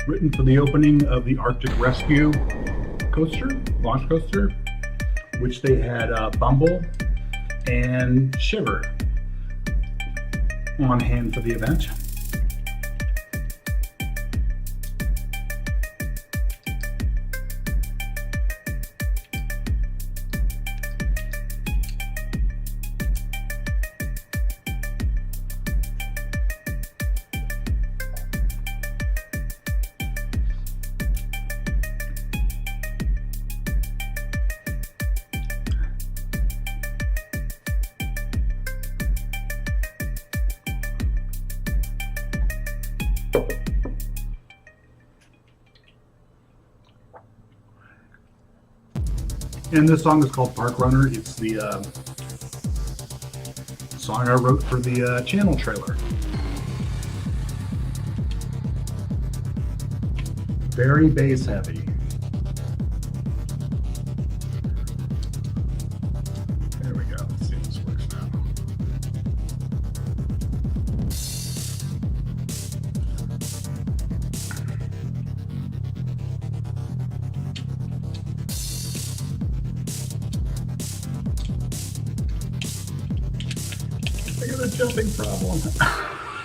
Written for the opening of the Arctic Rescue launch coaster, which they had Bumble and Shiver on hand for the event. And this song is called Park Runner. It's the song I wrote for the channel trailer. Very bass heavy. There we go. Let's see if this works now. I got a jumping problem.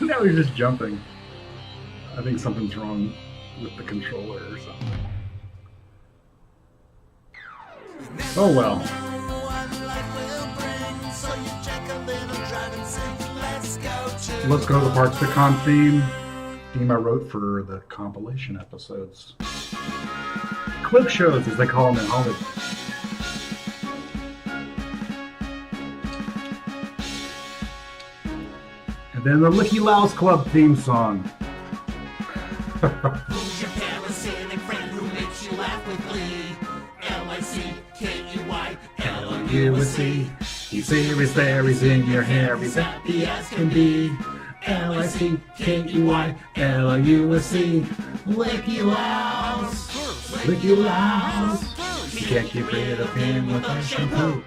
Now he's just jumping. I think something's wrong with the controller or something. Oh well. Let's go to the Parks to Con theme I wrote for the compilation episodes. Clip shows, as they call them in Hollywood. And then the Licky Louse Club theme song. Who's your parasitic friend who makes you laugh with glee? L-I-C-K-E-Y-L-O-U-S-E. He's serious there, he's in your hair, he's happy as can be. L-I-C-K-E-Y-L-O-U-S-E. Licky Louse, Licky Louse. You can't keep rid of him with a shampoo.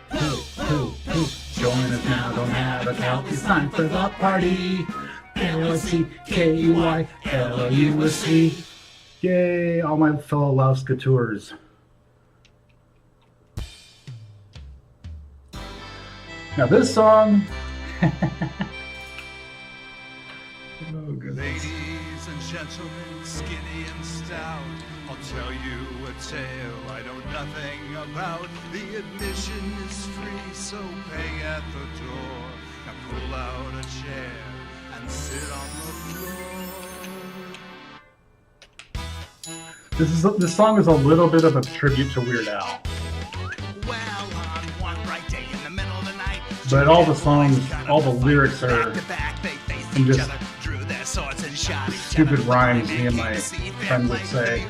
Join us now, don't have a count, it's time for the party. L-I-C-K-E-Y-L-O-U-S-E. Yay, all my fellow Louscatours. Now this song... Oh, goodness. Ladies and gentlemen, skinny and stout, I'll tell you a tale I know nothing about. The admission is free, so pay at the door. Now pull out a chair and sit on the floor. This song is a little bit of a tribute to Weird Al. Well, on one bright day in the middle of the night, But all the songs, all the lyrics are in just stupid rhymes, me and my friend would say.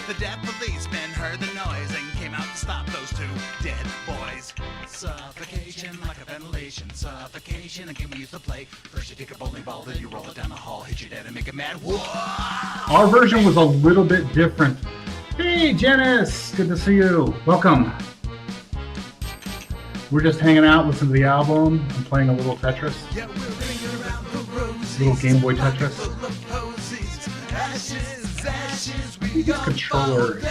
The deaf policeman heard the noise and came out to stop those two dead boys. Suffocation like a ventilation, suffocation, a game we used to play. First you take a bowling ball, then you roll it down the hall, hit your dad and make it mad. Whoa! Our version was a little bit different. Hey, Janice, good to see you. Welcome. We're just hanging out, listening to the album. I'm playing a little Tetris. Yeah, we're ringing around the roses, Little Game Boy Tetris. full of posies. Ashes, ashes, we This all controller, fall I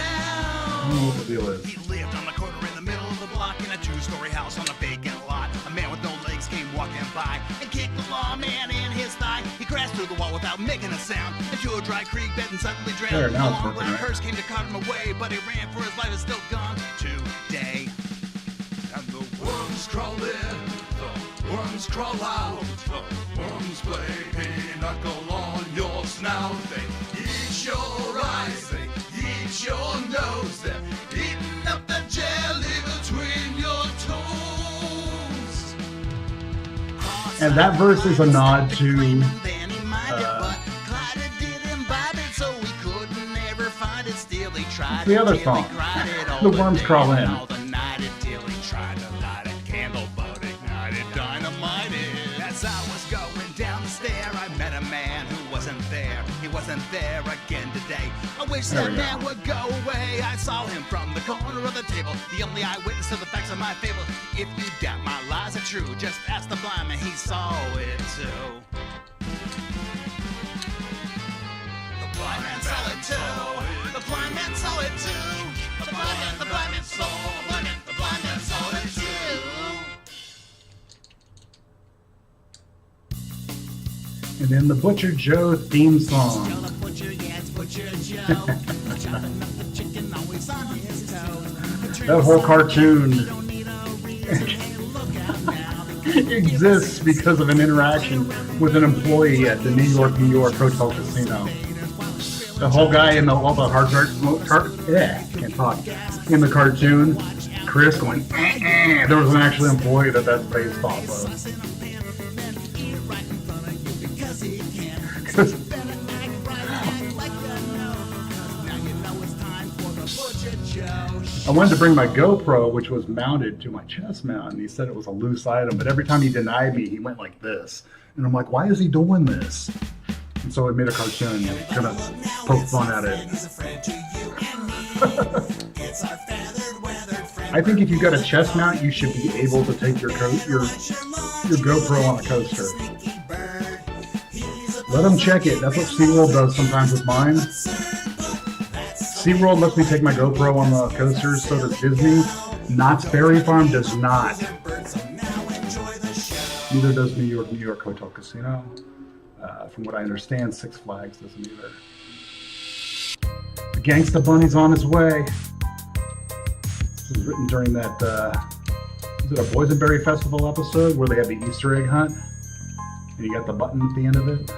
don't know down. what the deal is. He lived on the corner in the middle of the block in a two-story house on a vacant lot. A man with no legs came walking by and kicked the lawman in his thigh. He crashed through the wall without making a sound into a dry creek bed and suddenly drowned. There, now A it's long working, black right? hearse came to cart him away, but he ran for his life, is still gone today. And the worms crawl in, the worms crawl out, the worms play pinochle on your snout. They eat your eyes, they eat your nose, they're eating up the jelly between your toes. And that verse is a nod to the other song, The Worms Crawl In. As I was going down the stair, I met a man who wasn't there. He wasn't there again today. I wish There that we go. man would go away. I saw him from the corner of the table, the only eyewitness to the facts of my fable. If you doubt my lies are true, just ask the blind man, he saw it too. The blind man saw it too. The blind man saw it too. The blind man saw it. The blind man saw it too. And then the Butcher Joe theme song. That whole cartoon exists because of an interaction with an employee at the New York Hotel Casino. The whole guy in all the can't talk. In the cartoon, Chris going, there was an actual employee that's based off of. Better act right, act like you know. 'Cause now you know it's time for the Butcher Joe. I wanted to bring my GoPro, which was mounted to my chest mount, and he said it was a loose item, but every time he denied me, he went like this. And I'm like, why is he doing this? And so I made a cartoon, kind of poke fun at it. I think if you got a chest mount, you should be able to take your GoPro on a coaster. Let them check it. That's what SeaWorld does sometimes with mine. SeaWorld lets me take my GoPro on the coasters, so does Disney. Knott's Berry Farm does not. Neither does New York Hotel Casino. From what I understand, Six Flags doesn't either. The Gangsta Bunny's on his way. This was written during that, is it a Boysenberry Festival episode where they have the Easter egg hunt? And you got the button at the end of it?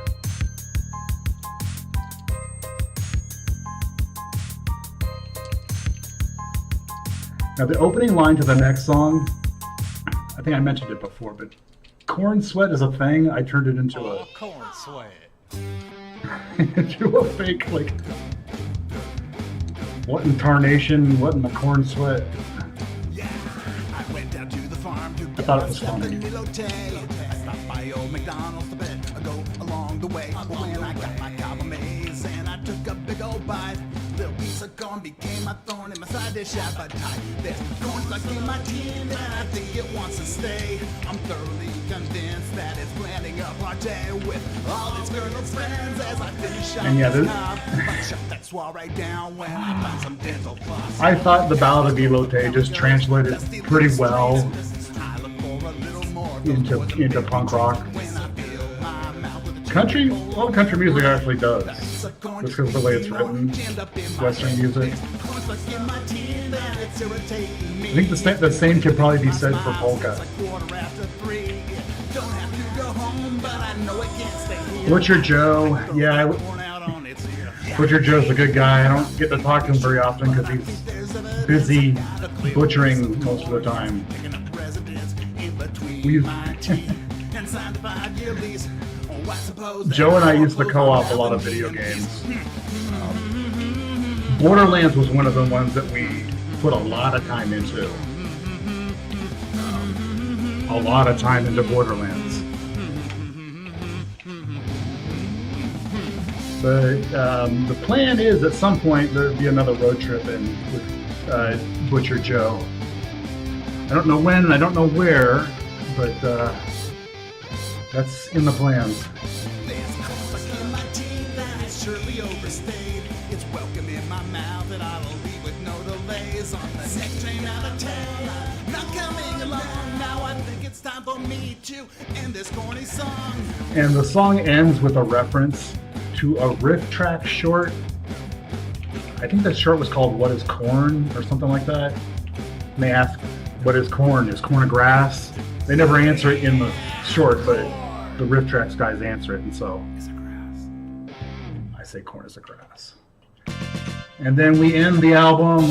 Now the opening line to the next song, I think I mentioned it before, but corn sweat is a thing. I turned it into corn sweat. into a fake, like, what in tarnation, what in the corn sweat? Yeah, I went down to the farm to I thought it was funny. I stopped by old McDonald's to bed. I go along the way. But when I got my cob maize and I took a big old bite, little piece of corn became my thorn in my side dish appetite. There's corn stuck in my tin and I think it wants to stay. I'm thoroughly convinced that it's planning a party with all its girls' friends as I finish up And yeah, this cob. Shut that swallow down when I find some dental floss. I thought the Ballad of Elote just translated pretty well into punk rock. Country, well, country music actually does. Just because of the way it's written, Western music. I think the same could probably be said for polka. Butcher Joe, yeah, Butcher Joe's a good guy. I don't get to talk to him very often because he's busy butchering most of the time. Joe and I used to co-op a lot of video games. Borderlands was one of the ones that we put a lot of time into. A lot of time into Borderlands. But the plan is at some point there'll be another road trip in with Butcher Joe. I don't know when and I don't know where, but that's in the plans. Surely overstayed. It's welcome in my mouth and I'll leave with no delays on the next train out of town. Not coming along now. I think it's time for me to end this corny song. And the song ends with a reference to a riff track short. I think that short was called "What Is Corn" or something like that. And they ask, "What is corn? Is corn a grass?" They never answer it in the short, but the riff tracks guys answer it, and so I say corn is a grass. And then we end the album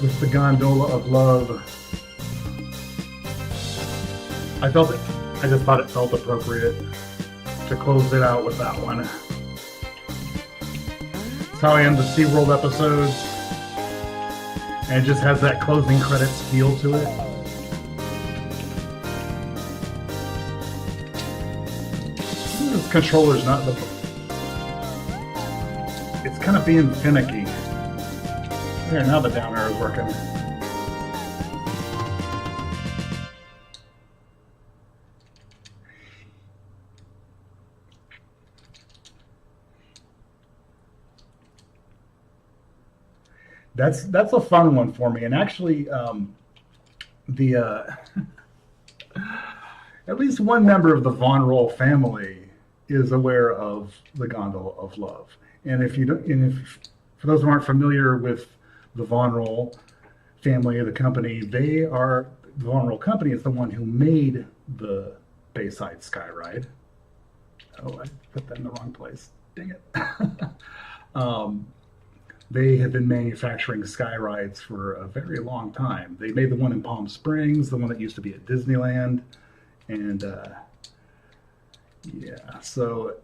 with the Gondola of Love. I just thought it felt appropriate to close it out with that one. That's how I end the SeaWorld episodes. And it just has that closing credits feel to it. This controller's not the... It's kind of being finicky. There, now the down arrow is working. That's a fun one for me, and actually, at least one member of the Von Roll family is aware of the Gondola of Love. And if you don't, and if for those who aren't familiar with the Von Roll family of the company, the Von Roll company is the one who made the Bayside Skyride. Oh, I put that in the wrong place. Dang it. They have been manufacturing Skyrides for a very long time. They made the one in Palm Springs, the one that used to be at Disneyland, and yeah, so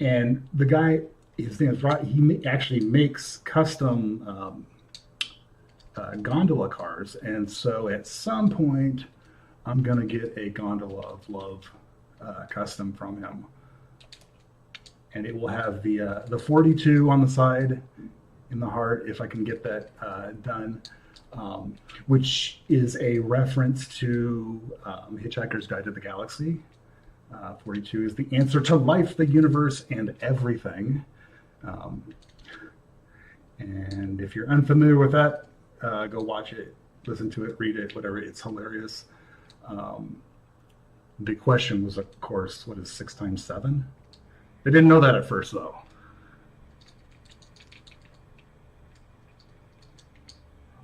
And the guy, his name is Rod. Actually makes custom gondola cars, and so at some point, I'm gonna get a gondola of love custom from him, and it will have the 42 on the side in the heart if I can get that done, which is a reference to Hitchhiker's Guide to the Galaxy. 42 is the answer to life, the universe, and everything. Um, and if you're unfamiliar with that, go watch it, listen to it, read it, whatever. It's hilarious. Um, the question was, of course, what is 6 times 7? They didn't know that at first, though.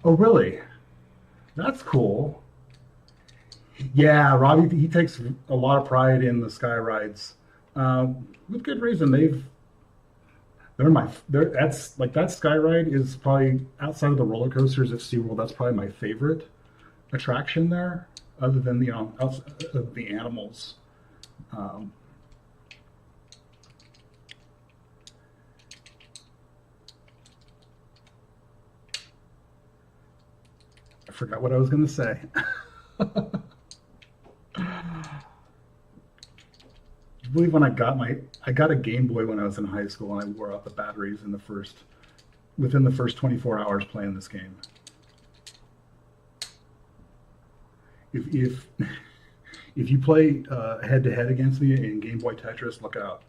Oh, really? That's cool. Yeah, Robbie, he takes a lot of pride in the sky rides, with good reason. That's like that sky ride is probably outside of the roller coasters at SeaWorld. That's probably my favorite attraction there, other than outside of the animals. Um, I forgot what I was going to say. I believe when I got a Game Boy when I was in high school, and I wore out the batteries within the first 24 hours playing this game. If if you play head to head against me in Game Boy Tetris, look out!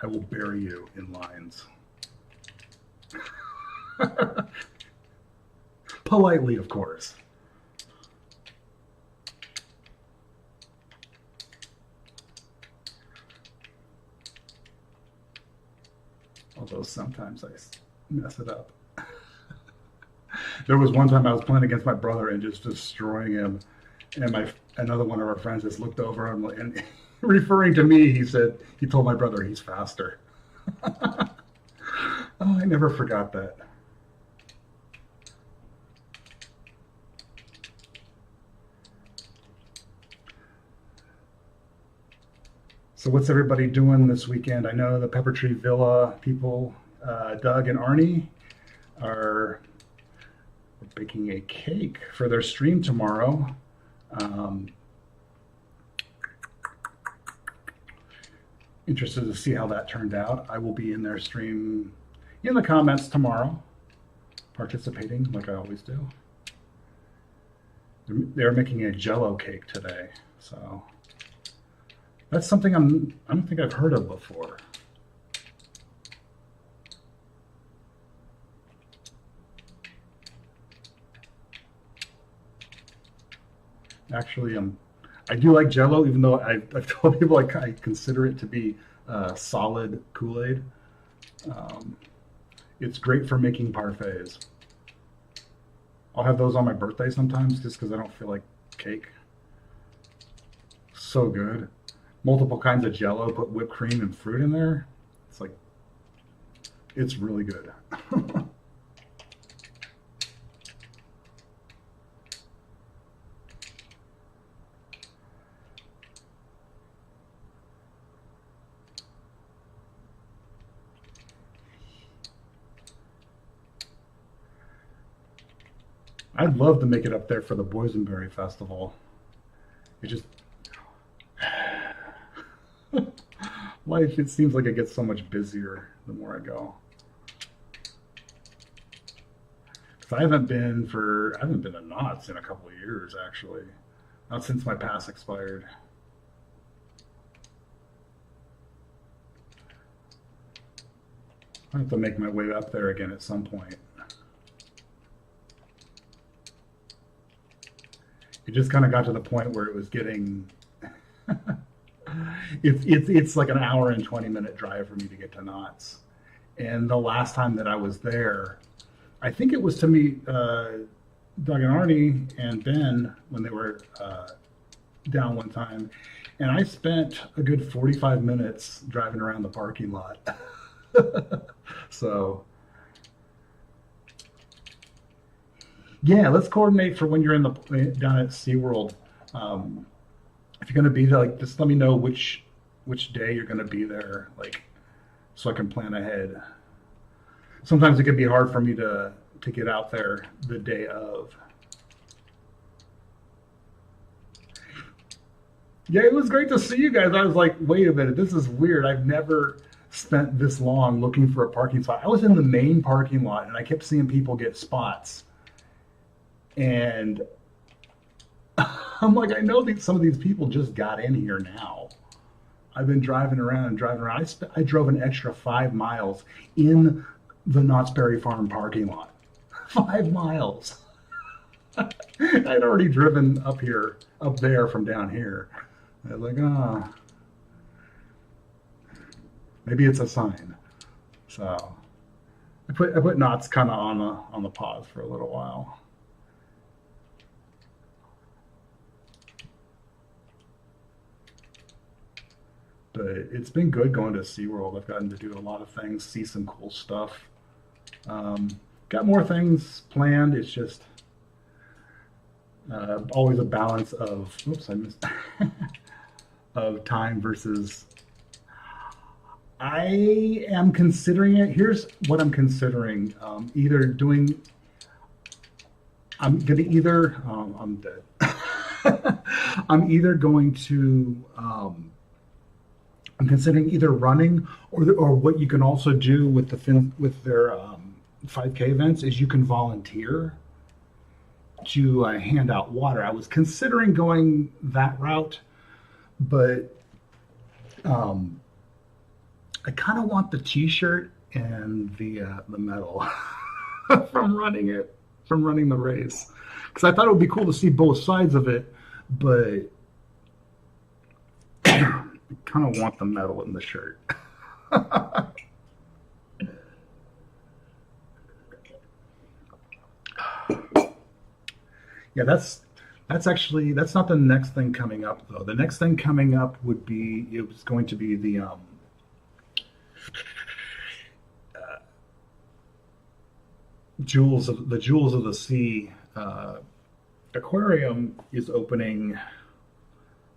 I will bury you in lines. Politely, of course. Although sometimes I mess it up. There was one time I was playing against my brother and just destroying him, and another one of our friends just looked over and referring to me, he told my brother he's faster. Oh, I never forgot that. So what's everybody doing this weekend? I know the Pepper Tree Villa people, Doug and Arnie, are baking a cake for their stream tomorrow. Um, Interested to see how that turned out. I will be in their stream in the comments tomorrow, participating like I always do. They're making a Jello cake today, so that's something I don't think I've heard of before. Actually, I do like Jello, even though I've told people I consider it to be solid Kool-Aid. It's great for making parfaits. I'll have those on my birthday sometimes just because I don't feel like cake. So good. Multiple kinds of Jello, put whipped cream and fruit in there. It's really good. I'd love to make it up there for the Boysenberry Festival. It just life, it seems like it gets so much busier the more I go. 'Cause I haven't been to Knott's in a couple of years, actually. Not since my pass expired. I have to make my way up there again at some point. It just kind of got to the point where it was getting it's like an hour and 20-minute drive for me to get to Knott's. And the last time that I was there, I think it was to meet Doug and Arnie and Ben when they were down one time. And I spent a good 45 minutes driving around the parking lot. So, yeah, let's coordinate for when you're down at SeaWorld. If you're going to be there, like, just let me know which day you're going to be there. Like, so I can plan ahead. Sometimes it can be hard for me to get out there the day of. Yeah, it was great to see you guys. I was like, wait a minute, this is weird. I've never spent this long looking for a parking spot. I was in the main parking lot and I kept seeing people get spots. And I'm like, I know some of these people just got in here now. I've been driving around and driving around. I drove an extra 5 miles in the Knott's Berry Farm parking lot. 5 miles. I'd already driven up there from down here. I was like, maybe it's a sign. So I put Knott's kind of on the pause for a little while. But it's been good going to SeaWorld. I've gotten to do a lot of things, see some cool stuff. Got more things planned. It's just always a balance of, oops, I missed, of time versus, I am considering it. Here's what I'm considering. I'm dead. I'm either going to, I'm considering either running or what you can also do with their 5K events is you can volunteer to hand out water. I was considering going that route, but I kind of want the T-shirt and the medal from running the race, because I thought it would be cool to see both sides of it, but I kind of want the medal and the shirt. Yeah, that's not the next thing coming up though. The next thing coming up it was going to be the Jewels of the Sea aquarium is opening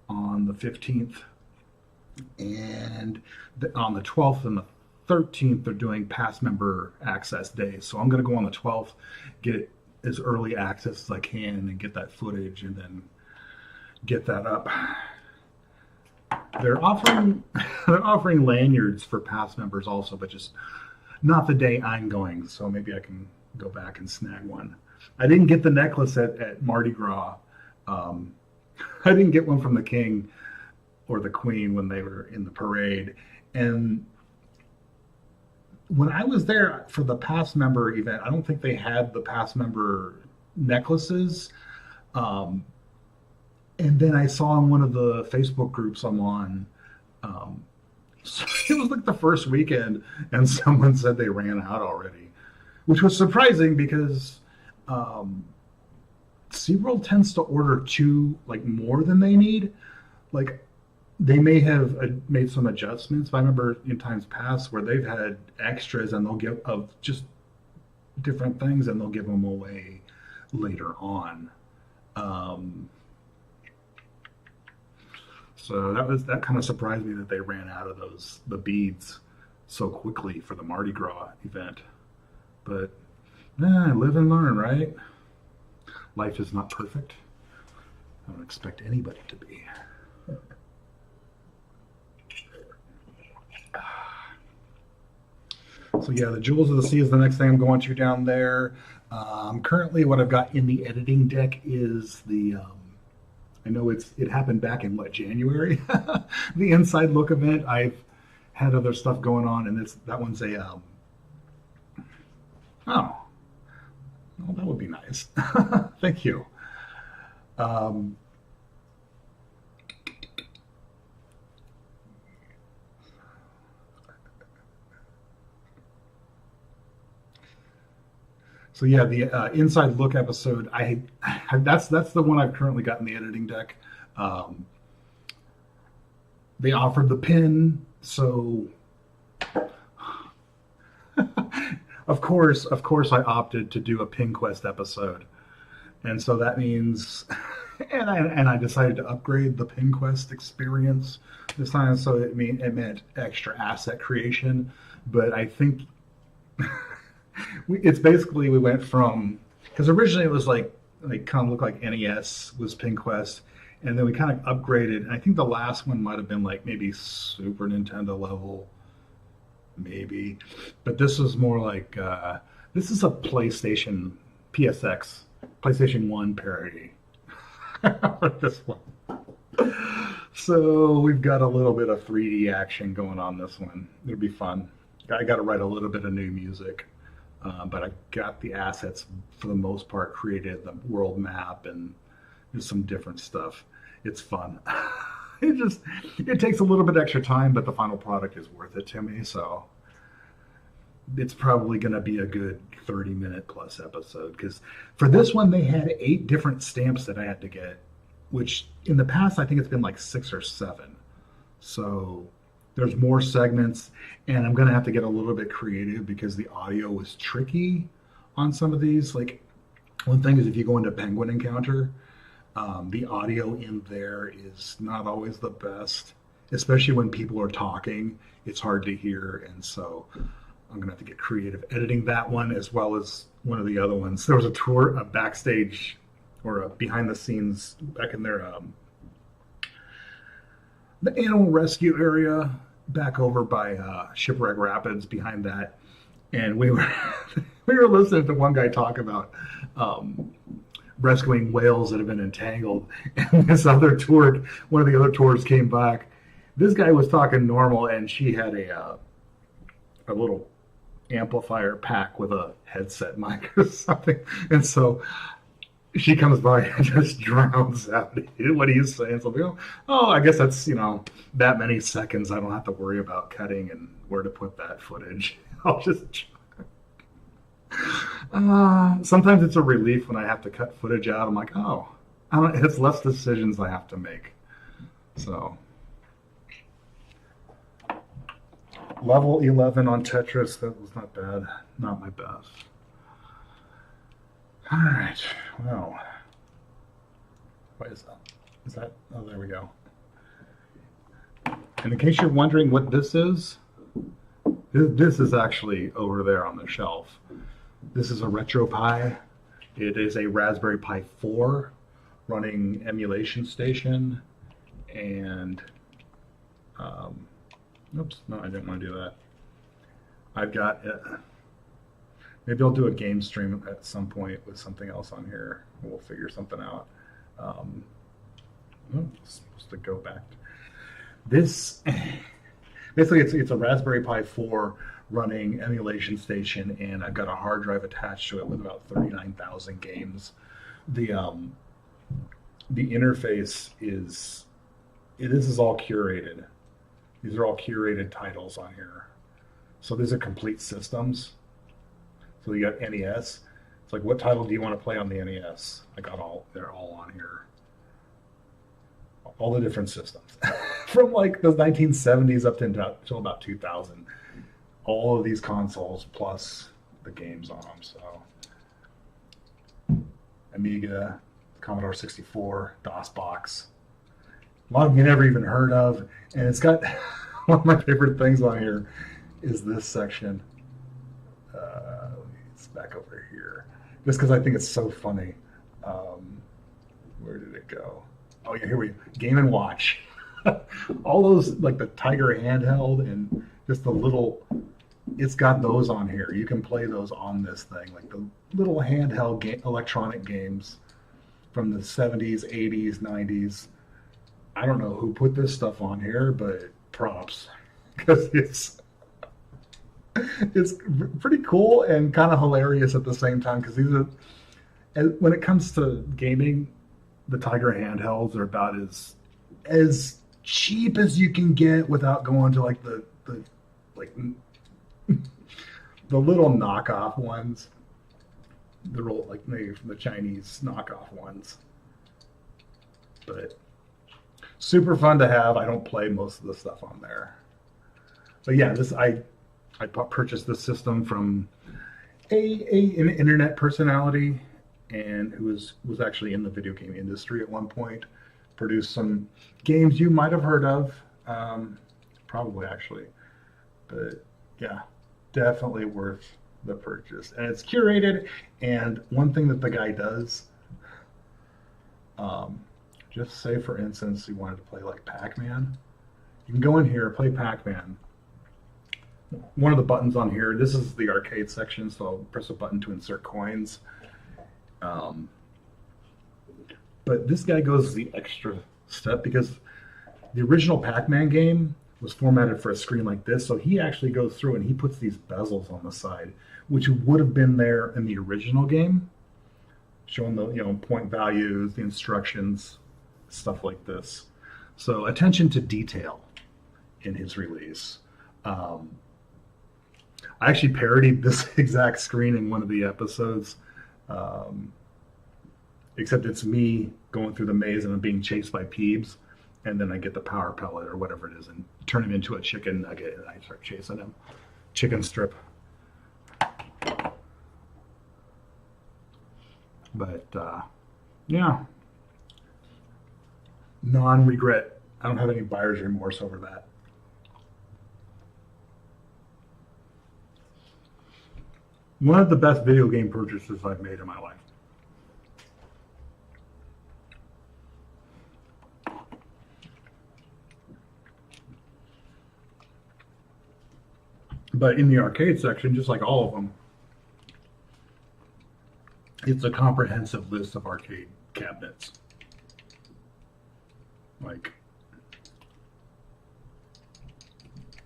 on the 15th, and on the 12th and the 13th they're doing past member access days. So I'm going to go on the 12th, get as early access as I can and get that footage and then get that up. They're offering lanyards for past members also, but just not the day I'm going, so maybe I can go back and snag one. I didn't get the necklace at Mardi Gras. I didn't get one from the king or the queen when they were in the parade. And when I was there for the past member event, I don't think they had the past member necklaces. And then I saw in one of the Facebook groups I'm on, so it was like the first weekend, and someone said they ran out already, which was surprising because SeaWorld tends to order more than they need. Like, they may have made some adjustments, but I remember in times past where they've had extras and they'll give of just different things and they'll give them away later on. So that kind of surprised me that they ran out of the beads so quickly for the Mardi Gras event. But live and learn, right? Life is not perfect. I don't expect anybody to be. So yeah, the Jewels of the Sea is the next thing I'm going to down there. Currently, what I've got in the editing deck is I know it happened back in January, the Inside Look event. I've had other stuff going on, and that one's a well, that would be nice. Thank you. So yeah, the Inside Look episode, that's the one I've currently got in the editing deck. They offered the pin, so of course I opted to do a Pin Quest episode, and so that means and I decided to upgrade the PinQuest experience this time, so it meant extra asset creation. But I think it's basically we went from, because originally it was like kind of looked like NES was PinQuest, and then we kind of upgraded. And I think the last one might have been like maybe Super Nintendo level, maybe, but this was more like this is a PlayStation PSX PlayStation 1 parody. This one. So we've got a little bit of 3D action going on this one. It'll be fun. I got to write a little bit of new music, but I got the assets for the most part created, the world map, and there's some different stuff. It's fun. It takes a little bit extra time, but the final product is worth it to me. So it's probably going to be a good 30-minute plus episode, because for this one they had 8 different stamps that I had to get, which in the past I think it's been like 6 or 7. So there's more segments, and I'm going to have to get a little bit creative because the audio was tricky on some of these. Like, one thing is, if you go into Penguin Encounter, the audio in there is not always the best, especially when people are talking. It's hard to hear, and so I'm going to have to get creative editing that one as well as one of the other ones. There was a tour, a backstage or a behind the scenes back in their the animal rescue area back over by Shipwreck Rapids behind that. And we were we were listening to one guy talk about rescuing whales that have been entangled. And this other tour, one of the other tours came back. This guy was talking normal, and she had a little amplifier pack with a headset mic or something. And so she comes by and just drowns out what he's saying. So we go, oh, I guess that's, that many seconds. I don't have to worry about cutting and where to put that footage. I'll just... sometimes it's a relief when I have to cut footage out. I'm like, oh, it's less decisions I have to make. So... Level 11 on Tetris, that was not bad. Not my best. All right, well. What is that? Is that? Oh, there we go. And in case you're wondering what this is actually over there on the shelf. This is a RetroPie. It is a Raspberry Pi 4 running emulation station, and oops, no, I didn't want to do that. I've got it. Maybe I'll do a game stream at some point with something else on here. We'll figure something out. I'm supposed to go back. This, basically, it's a Raspberry Pi 4 running emulation station, and I've got a hard drive attached to it with about 39,000 games. The interface is, this is all curated. These are all curated titles on here. So these are complete systems. So you got NES. It's like, what title do you want to play on the NES? They're all on here. All the different systems. From like the 1970s up until about 2000. All of these consoles plus the games on them. So Amiga, Commodore 64, DOS box. A lot of them you never even heard of, and it's got one of my favorite things on here is this section. It's back over here, just because I think it's so funny. Where did it go? Oh yeah, here we go. Game and Watch. All those, like the Tiger handheld and just the little. It's got those on here. You can play those on this thing, like the little handheld electronic games from the 70s, 80s, 90s. I don't know who put this stuff on here, but props, because it's pretty cool and kind of hilarious at the same time. Because these are, when it comes to gaming, the Tiger handhelds are about as cheap as you can get without going to like the little knockoff ones, the real, like maybe from the Chinese knockoff ones, but. Super fun to have. I don't play most of the stuff on there. But yeah, I purchased this system from an internet personality and who was actually in the video game industry at one point. Produced some games you might have heard of, probably actually, but yeah, definitely worth the purchase. And it's curated. And one thing that the guy does, just say for instance you wanted to play like Pac-Man, you can go in here, play Pac-Man. One of the buttons on here, this is the arcade section, so I'll press a button to insert coins. But this guy goes the extra step because the original Pac-Man game was formatted for a screen like this, so he actually goes through and he puts these bezels on the side, which would have been there in the original game, showing the point values, the instructions, stuff like this. So attention to detail in his release. I actually parodied this exact screen in one of the episodes, except it's me going through the maze and I'm being chased by Peebs, and then I get the power pellet or whatever it is and turn him into a chicken nugget, and I start chasing him. Chicken strip. But yeah, non-regret. I don't have any buyer's remorse over that. One of the best video game purchases I've made in my life. But in the arcade section, just like all of them, it's a comprehensive list of arcade cabinets. Like,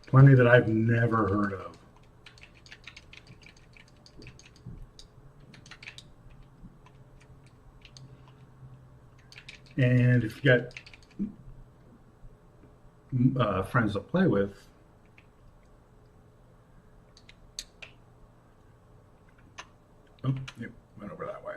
plenty that I've never heard of. And if you got friends to play with, oh, it went over that way.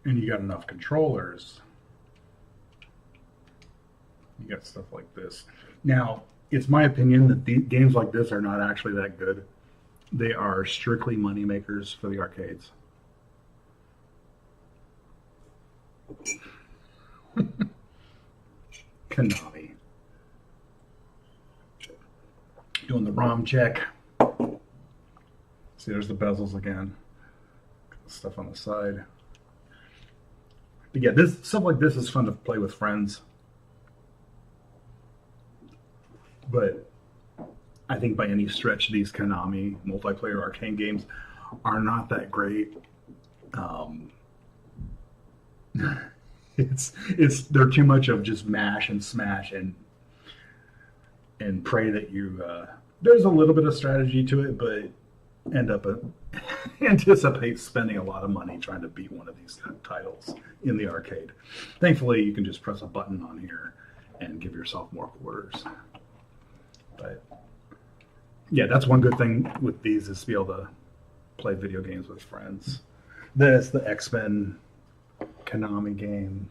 And you got enough controllers. You got stuff like this. Now, it's my opinion that games like this are not actually that good. They are strictly money makers for the arcades. Konami. Doing the ROM check. See, there's the bezels again. Stuff on the side. But yeah, this stuff like this is fun to play with friends. But I think by any stretch, these Konami multiplayer arcade games are not that great. They're too much of just mash and smash and pray that you. There's a little bit of strategy to it, but end up anticipate spending a lot of money trying to beat one of these titles in the arcade. Thankfully, you can just press a button on here and give yourself more quarters. But yeah, that's one good thing with these is to be able to play video games with friends. This, the X-Men Konami game.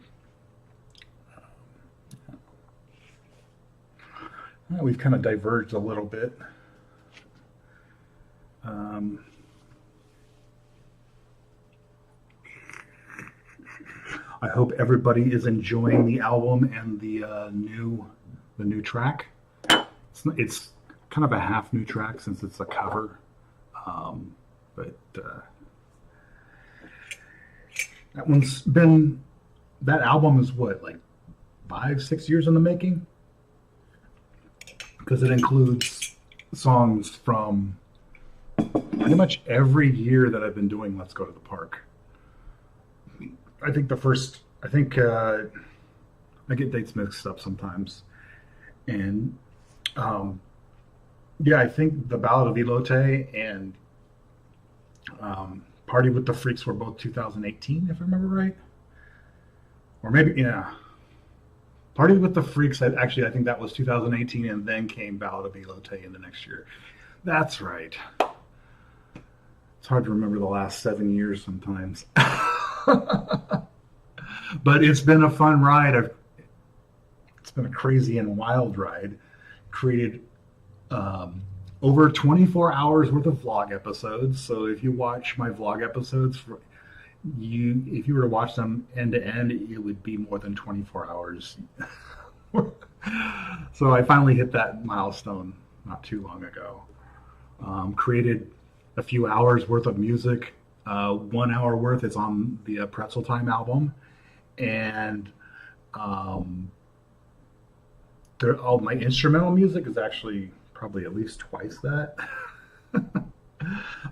We've kind of diverged a little bit. I hope everybody is enjoying the album and the new track. It's kind of a half new track since it's a cover, but that album is what, like 5-6 years in the making, because it includes songs from pretty much every year that I've been doing Let's Go to the Park. I get dates mixed up sometimes, and yeah, I think the Ballad of Elote and Party with the Freaks were both 2018, if I remember right. Or maybe, yeah. Party with the Freaks, I think that was 2018, and then came Ballad of Elote in the next year. That's right. It's hard to remember the last 7 years sometimes. But it's been a fun ride. It's been a crazy and wild ride. Created over 24 hours worth of vlog episodes. So if you watch my vlog episodes, if you were to watch them end to end, it would be more than 24 hours. So I finally hit that milestone not too long ago. Created a few hours worth of music. 1 hour worth is on the Pretzel Time album, and all my instrumental music is actually probably at least twice that.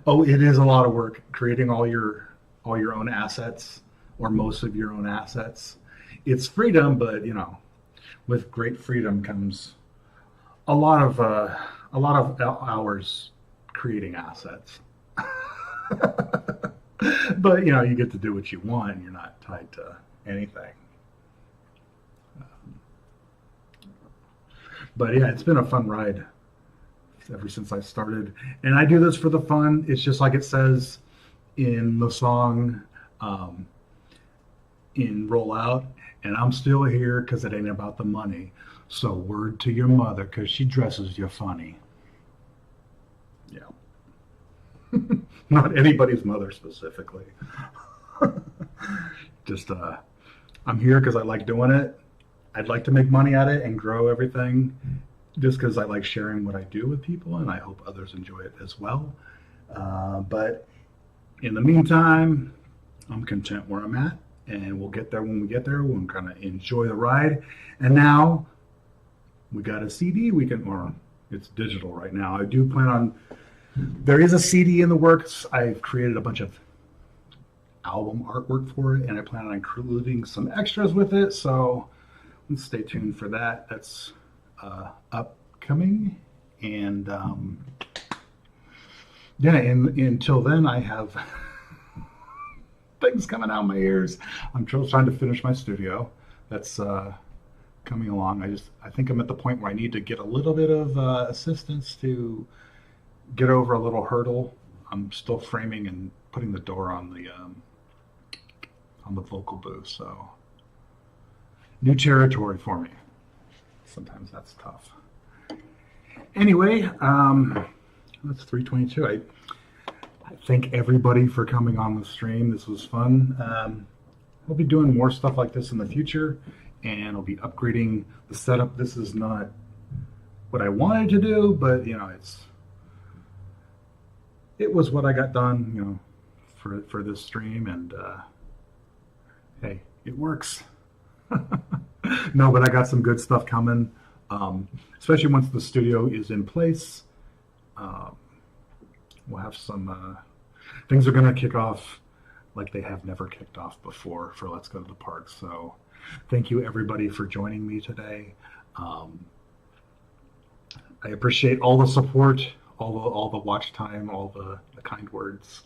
Oh, it is a lot of work creating all your own assets, or most of your own assets. It's freedom, but with great freedom comes a lot of hours creating assets. But you get to do what you want. You're not tied to anything. But yeah, it's been a fun ride ever since I started. And I do this for the fun. It's just like it says in the song, in Rollout, and I'm still here because it ain't about the money. So word to your mother, because she dresses you funny. Yeah. Not anybody's mother specifically. Just, I'm here because I like doing it. I'd like to make money at it and grow everything just because I like sharing what I do with people, and I hope others enjoy it as well. But in the meantime, I'm content where I'm at, and we'll get there when we get there. We'll kind of enjoy the ride. And now we got a CD or it's digital right now. I do plan on, there is a CD in the works. I've created a bunch of album artwork for it, and I plan on including some extras with it. So let's stay tuned for that. That's upcoming. And yeah, and until then, I have things coming out my ears. I'm still trying to finish my studio. That's coming along. I think I'm at the point where I need to get a little bit of assistance to get over a little hurdle. I'm still framing and putting the door on the vocal booth, so new territory for me. Sometimes that's tough. Anyway, that's 3:22. I thank everybody for coming on the stream. This was fun. We'll be doing more stuff like this in the future, and I'll be upgrading the setup. This is not what I wanted to do, but it was what I got done, for this stream, and hey, it works. No, but I got some good stuff coming, especially once the studio is in place. We'll have some things are going to kick off like they have never kicked off before for Let's Go to the Park. So thank you everybody for joining me today. I appreciate all the support, all the watch time, all the kind words.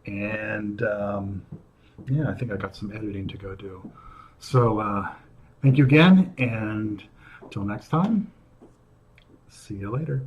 And yeah, I think I got some editing to go do. So thank you again, and until next time, see you later.